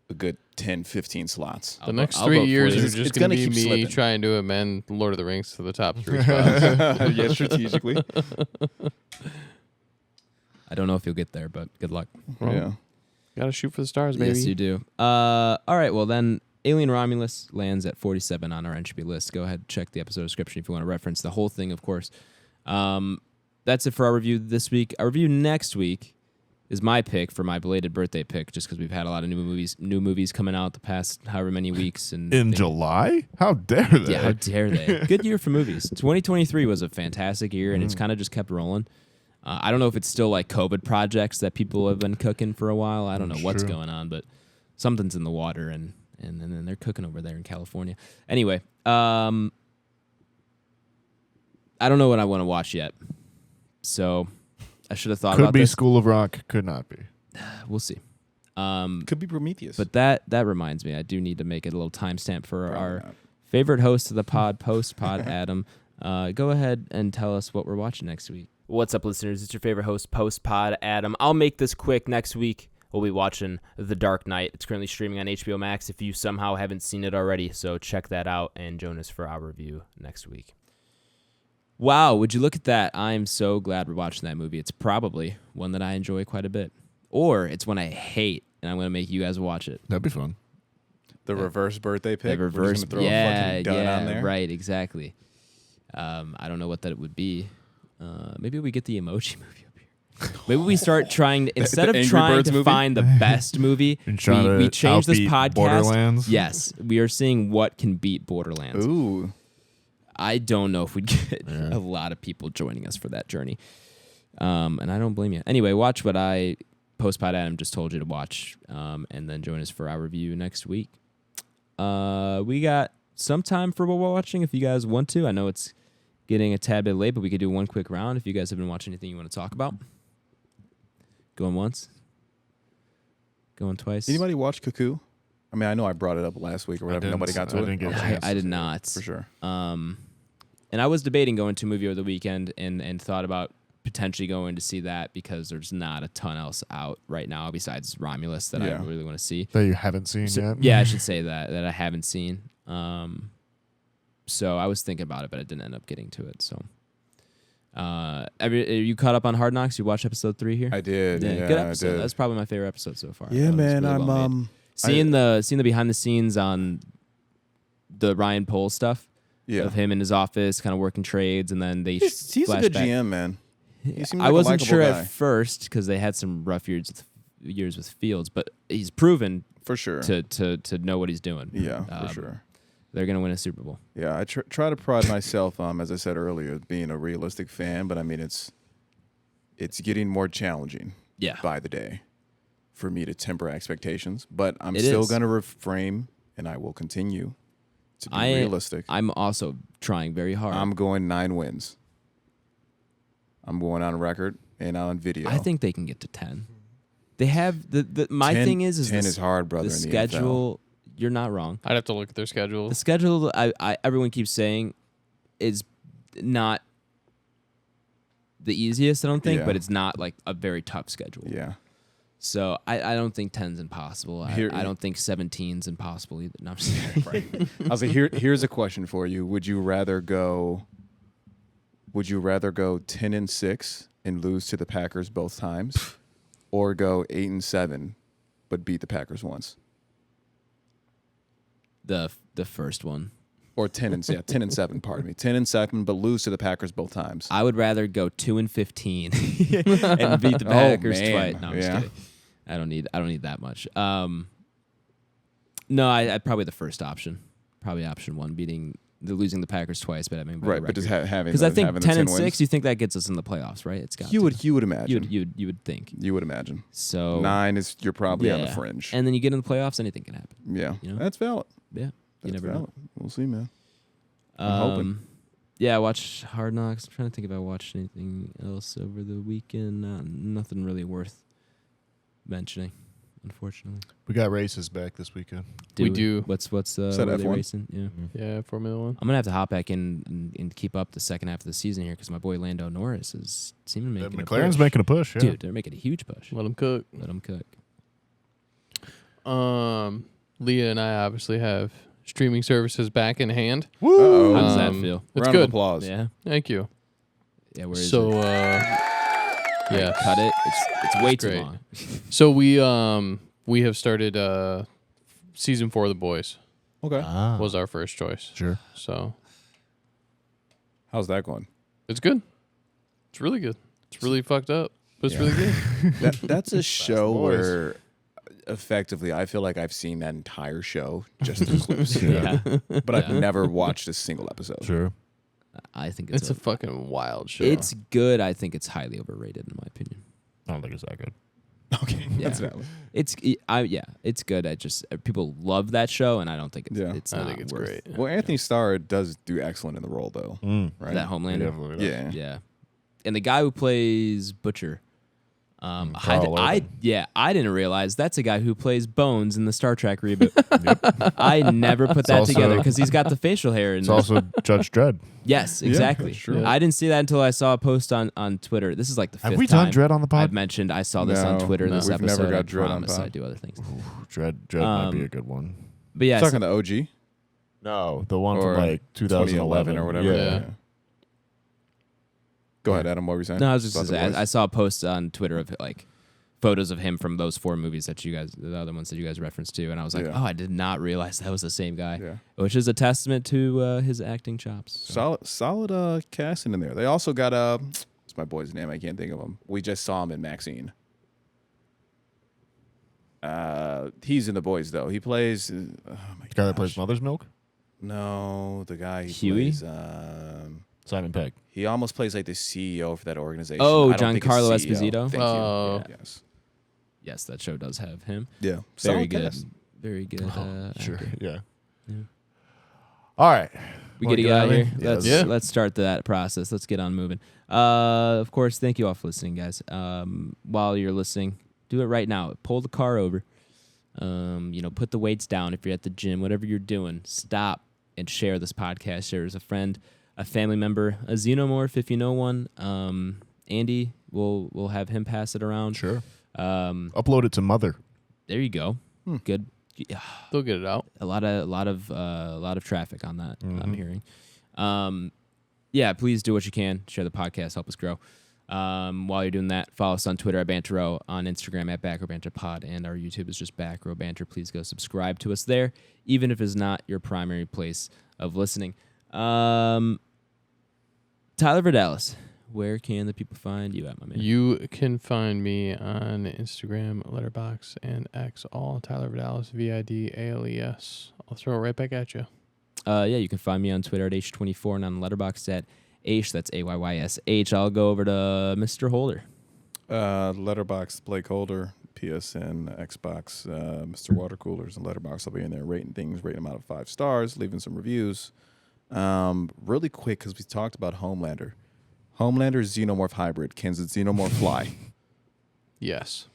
a good 10, 15 slots.
The next
I'll
3
vote for
years
you.
are
It's
just
gonna
going to be
keep
me
slipping.
trying to amend Lord of the Rings to the top 3 spots.
Yeah, strategically.
I don't know if you'll get there, but good luck.
Yeah.
Got to shoot for the stars, baby.
Yes, you do. All right, well then, Alien Romulus lands at 47 on our Entropy list. Go ahead and check the episode description if you want to reference the whole thing, of course. That's it for our review this week. Our review next week is my pick for my belated birthday pick, just because we've had a lot of new movies coming out the past however many weeks. And
In July? How dare they?
Yeah, how dare they? Good year for movies. 2023 was a fantastic year, and it's kind of just kept rolling. I don't know if it's still like COVID projects that people have been cooking for a while. I don't know what's
True.
going on, but something's in the water, and then they're cooking over there in California. Anyway, I don't know what I want to watch yet, so I should have thought
Could
about
be
this.
School of Rock, could not be.
We'll see.
Could be Prometheus.
But that reminds me, I do need to make a little timestamp for
Probably
our
not.
favorite host of the pod, Post-Pod Adam. Go ahead and tell us what we're watching next week. What's up, listeners? It's your favorite host, Post-Pod Adam. I'll make this quick. Next week, we'll be watching The Dark Knight. It's currently streaming on HBO Max if you somehow haven't seen it already, so check that out and join us for our review next week. Wow, would you look at that? I'm so glad we're watching that movie. It's probably one that I enjoy quite a bit. Or it's one I hate, and I'm going to make you guys watch it.
That'd be fun.
The reverse birthday pick.
The
We're just
reverse,
gonna throw a fucking gun on there.
right, exactly. I don't know what that would be. Maybe we get the emoji movie up here. Maybe we start trying to, instead
the
of
Angry
trying
Birds
to
movie?
find the best movie,
And trying to
we change this
outbeat
podcast.
Borderlands?
Yes, we are seeing what can beat Borderlands.
Ooh.
I don't know if we'd get a lot of people joining us for that journey. And I don't blame you. Anyway, watch what I, Post-Pod Adam, just told you to watch, and then join us for our review next week. We got some time for what we're watching if you guys want to. I know it's getting a tad bit late, but we could do one quick round if you guys have been watching anything you want to talk about. Going once? Going twice?
Anybody watch Cuckoo? I mean, I know I brought it up last week or whatever.
didn't.
Nobody got to
I
it.
didn't get a
Okay.
chance.
I did not.
For sure.
And I was debating going to a movie over the weekend and thought about potentially going to see that because there's not a ton else out right now besides Romulus that I
Yeah.
really want to see.
That you haven't seen
So,
yet?
yeah, I should say that I haven't seen. So I was thinking about it, but I didn't end up getting to it. So, are you caught up on Hard Knocks? You watched episode 3 here?
I did. Yeah,
good
I
episode.
did.
That's probably my favorite episode so far.
Yeah,
It was
man.
really well made. Seeing the behind the scenes on the Ryan Pohl stuff
Yeah.
of him in his office, kind of working trades, and then they
He's a
flash
good
back.
GM, man. He seems
I
like a
wasn't
likable
sure
guy.
at first because they had some rough years with Fields, but he's proven
For sure.
to know what he's doing.
Yeah, for sure.
They're gonna win a Super Bowl.
Yeah, I try to pride myself, as I said earlier, being a realistic fan. But I mean, it's getting more challenging
Yeah.
by the day for me to temper expectations. But I'm
It
still
is.
going to reframe, and I will continue to be realistic.
I'm also trying very hard.
I'm going 9 wins. I'm going on record and on video.
I think they can get to 10. They have my
10
thing is
10
the,
is hard, brother.
The
in the
schedule. You're not wrong.
I'd have to look at their schedule.
The schedule, I everyone keeps saying, is not the easiest. I don't think,
Yeah.
but it's not like a very tough schedule.
NFL. Yeah.
So I don't think 10's impossible. I don't think 17's impossible either. No, I'm just kidding.
I was like, here's a question for you. Would you rather go 10-6 and lose to the Packers both times, or go 8-7 but beat the Packers once?
The first one.
Or 10-7, pardon me. 10-7 but lose to the Packers both times.
I would rather go 2-15 and beat the Packers
man.
twice. No, I'm just
Yeah.
kidding. I don't need that much. No, I'd probably the first option. Probably option 1, losing the Packers twice, but having a better
Right, but just
record.
having
Because I think
having the
10 and
10
6,
wins.
you think that gets us in the playoffs, right? It's got
You
to.
would imagine.
You would think.
You would imagine.
So
9 is you're probably on the
yeah.
fringe.
And then you get in the playoffs, anything can happen.
Yeah,
you know?
that's valid.
Yeah, you
That's
never
valid.
know.
We'll see, man. I'm hoping.
Yeah, I watched Hard Knocks. I'm trying to think if I watched anything else over the weekend. Nothing really worth mentioning, unfortunately.
We got races back this weekend.
We do.
What's
Is that
what are they
F1?
racing? Yeah.
Yeah, Formula 1.
I'm gonna have to hop back in and keep up the second half of the season here because my boy Lando Norris is seeming to make
McLaren's making a push, yeah.
Dude, they're making a huge push.
Let them cook.
Let them cook.
Leah and I obviously have streaming services back in hand.
Uh-oh.
How does that feel?
It's
Round
good.
of applause.
Yeah.
Thank you.
Yeah. Where is
So,
it?
yeah.
Cut it. It's way too
Great.
long.
So we have started season 4 of The Boys.
Okay.
Was our first choice.
Sure.
So
How's that going?
it's good. It's really good. It's really fucked up, but it's really good.
That's a show
boys.
where effectively I feel like I've seen that entire show just through clips.
Yeah.
But I've never watched a single episode.
Sure.
I think
It's a fucking wild show.
It's good. I think it's highly overrated in my opinion.
I don't think it's that good.
Okay.
Yeah.
That's valid.
It's good. I just people love that show, and I don't think it's.
Yeah.
It's
I
not
think it's
worth
great.
Well, Anthony Starr does do excellent in the role, though. Right?
that Homelander.
Yeah.
Yeah, and the guy who plays Butcher.
Carl
I
Urban.
I didn't realize that's a guy who plays Bones in the Star Trek reboot. I never put that
also-
together because he's got the facial hair.
It's also Judge Dredd.
Yes, exactly.
that's true.
I didn't see that until I saw a post on Twitter. This is like the fifth
Have we
time
done Dredd on the pod?
I've mentioned I saw this on
No,
Twitter
no.
this
We've never
episode.
got
I
Dredd on
promise
pod.
I do other things.
Dredd might be a good one.
But yeah,
Talking the OG
No, the one
or
from like 2011
or whatever.
Yeah.
Go ahead, Adam. What were you saying?
no, I was just
About
gonna
The
say,
Boys?
I saw a post on Twitter of like photos of him from those 4 movies that you guys, the other ones that you guys referenced to, and I was like,
Yeah.
oh, I did not realize that was the same guy,
Yeah.
which is a testament to his acting chops. So.
Solid casting in there. They also got what's my boy's name? I can't think of him. We just saw him in Maxine. He's in The Boys though. He plays. Oh my
The guy that
gosh.
plays Mother's Milk?
No, the guy who
Huey?
plays.
Simon Pegg.
He almost plays like the CEO for that organization.
Oh,
I don't think it's
Giancarlo
CEO.
Esposito?
Thank
Oh.
you. Yes.
Yes, that show does have him.
Yeah.
Very
Solid
good.
cast.
Very good.
Sure.
actor.
Yeah.
Yeah.
All right.
We
Wanna
get to get out of here.
Yes.
Let's start that process. Let's get on moving. Of course, thank you all for listening, guys. While you're listening, do it right now. Pull the car over. Put the weights down if you're at the gym. Whatever you're doing, stop and share this podcast. Share it as a friend, a family member, a xenomorph if you know one. Andy, we'll have him pass it around.
Sure. Upload it to Mother.
There you go. Good.
They'll get it out.
A lot of traffic on that. I'm hearing. Yeah, please do what you can. Share the podcast. Help us grow. While you're doing that, follow us on Twitter at Banter Row, on Instagram at Back Row Banter Pod, and our YouTube is just Back Row Banter. Please go subscribe to us there, even if it's not your primary place of listening. Tyler Verdalis, where can the people find you at, my man?
You can find me on Instagram, Letterboxd, and X, all Tyler Vidalis, VIDALES. I'll throw it right back at you.
Yeah, you can find me on Twitter at H24 and on Letterboxd at Aish. That's AYYSH. I'll go over to Mr. Holder.
Letterboxd, BlakeHolder, PSN, Xbox, Mr. Water Coolers, and Letterboxd. I'll be in there rating things, rating them out of 5 stars, leaving some reviews. Really quick, because we talked about Homelander. Homelander is Xenomorph hybrid. Can the Xenomorph fly?
Yes.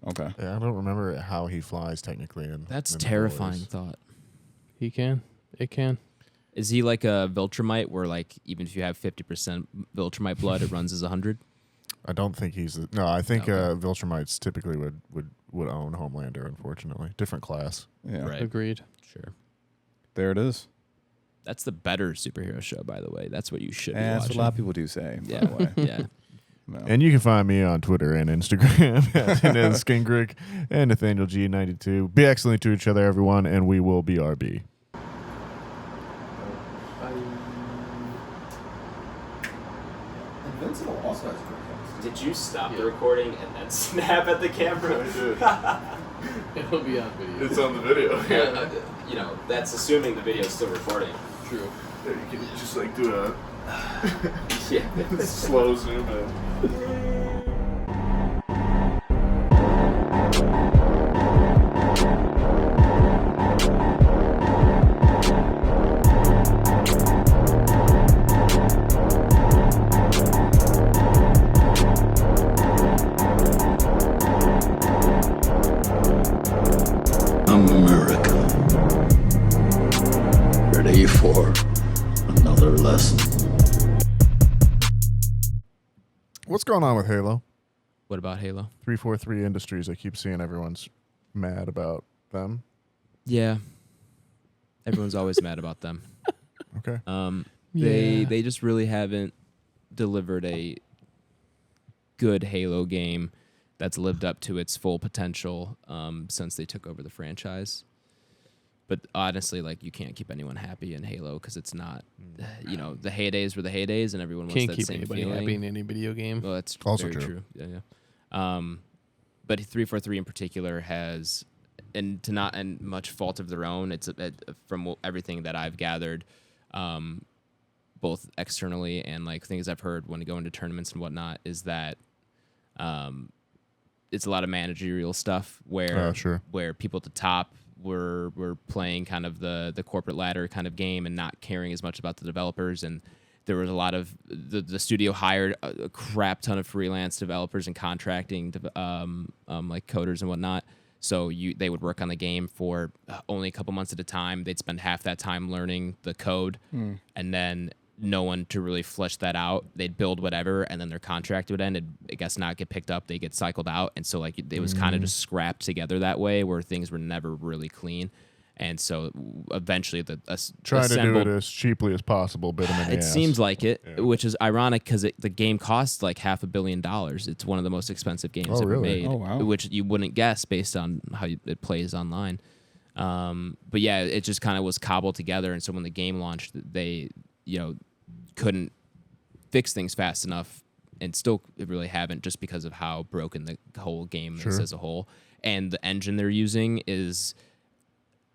Okay.
Yeah, I don't remember how he flies technically.
That's
in
terrifying
the
thought.
He can. It can.
Is he like a Viltrumite where like even if you have 50% Viltrumite blood, it runs as 100?
I don't think he's. No, I think
Okay.
Viltrumites typically would own Homelander. Unfortunately, different class.
Yeah.
Right.
Agreed.
Sure.
There it is.
That's the better superhero show, by the way. That's what you should be
And that's what
watching.
a lot of people do say, by
Yeah.
the way.
Yeah.
No.
And you can find me on Twitter and Instagram at Skinkrick and Nathaniel G92. Be excellent to each other, everyone, and we will be RB.
Invincible also has great
Did you stop the recording and then snap at the camera?
It'll be on video.
It's on the video.
You know, that's assuming the video's still recording.
True.
You can just like do a
Yeah.
slow zoom in.
I'm American. Ready for another lesson.
What's going on with Halo?
What about Halo?
343 Industries. I keep seeing everyone's mad about them.
Yeah. Everyone's always mad about them.
Okay.
They just really haven't delivered a good Halo game that's lived up to its full potential since they took over the franchise. But honestly, like, you can't keep anyone happy in Halo because it's not, you know, the heydays were the heydays, and everyone wants
Can't
that
keep
same
anybody
feeling.
happy in any video game.
Well, that's
Also
very
true.
true. Yeah. But 343 in particular has, and to not and much fault of their own, it's from everything that I've gathered, both externally and like things I've heard when I go into tournaments and whatnot, is that it's a lot of managerial stuff where
Sure.
where people at the top were playing kind of the corporate ladder kind of game and not caring as much about the developers, and there was a lot of the studio hired a crap ton of freelance developers and contracting like coders and whatnot. So they would work on the game for only a couple months at a time. They'd spend half that time learning the code, and then no one to really flesh that out. They'd build whatever, and then their contract would end. It'd, I guess, not get picked up. They get cycled out, and so like it was kind of just scrapped together that way, where things were never really clean. And so eventually
Trying to do it as cheaply as possible, bit them in the
it
ass.
seems like it,
Yeah.
which is ironic because the game costs like $500 million. It's one of the most expensive games ever
really?
made,
Oh, wow.
which you wouldn't guess based on how it plays online. But yeah, it just kind of was cobbled together, and so when the game launched, they couldn't fix things fast enough, and still really haven't, just because of how broken the whole game is as a whole. And the engine they're using is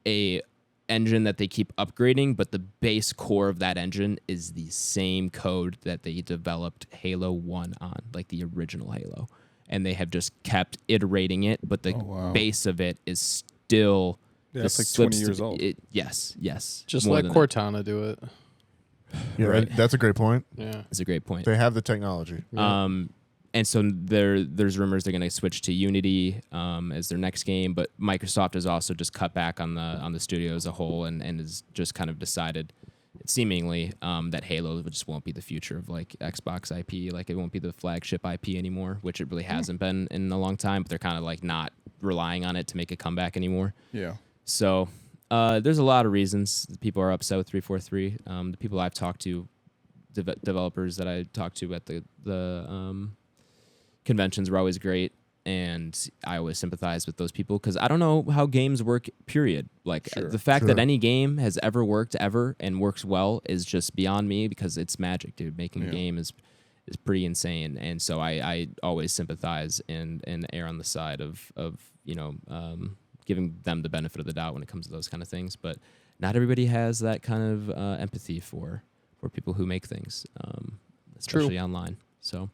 a engine that they keep upgrading, but the base core of that engine is the same code that they developed Halo 1 on, like the original Halo. And they have just kept iterating it, but the base of it is still...
Yeah, it's like 20 years old.
Yes.
Just
more
let
than
Cortana do it.
Yeah,
Right.
that's a great point.
Yeah.
That's a great point.
They have the technology.
And so there's rumors they're going to switch to Unity as their next game, but Microsoft has also just cut back on the studio as a whole, and has just kind of decided, seemingly, that Halo just won't be the future of like Xbox IP. Like, it won't be the flagship IP anymore, which it really hasn't been in a long time. But they're kind of like not relying on it to make a comeback anymore.
Yeah.
So there's a lot of reasons people are upset with 343. The people I've talked to, developers that I talked to at the conventions were always great, and I always sympathize with those people because I don't know how games work, period. Like, the fact that any game has ever worked ever and works well is just beyond me, because it's magic, dude. Making a game is pretty insane, and so I always sympathize and err on the side of giving them the benefit of the doubt when it comes to those kind of things. But not everybody has that kind of empathy for people who make things, especially online. So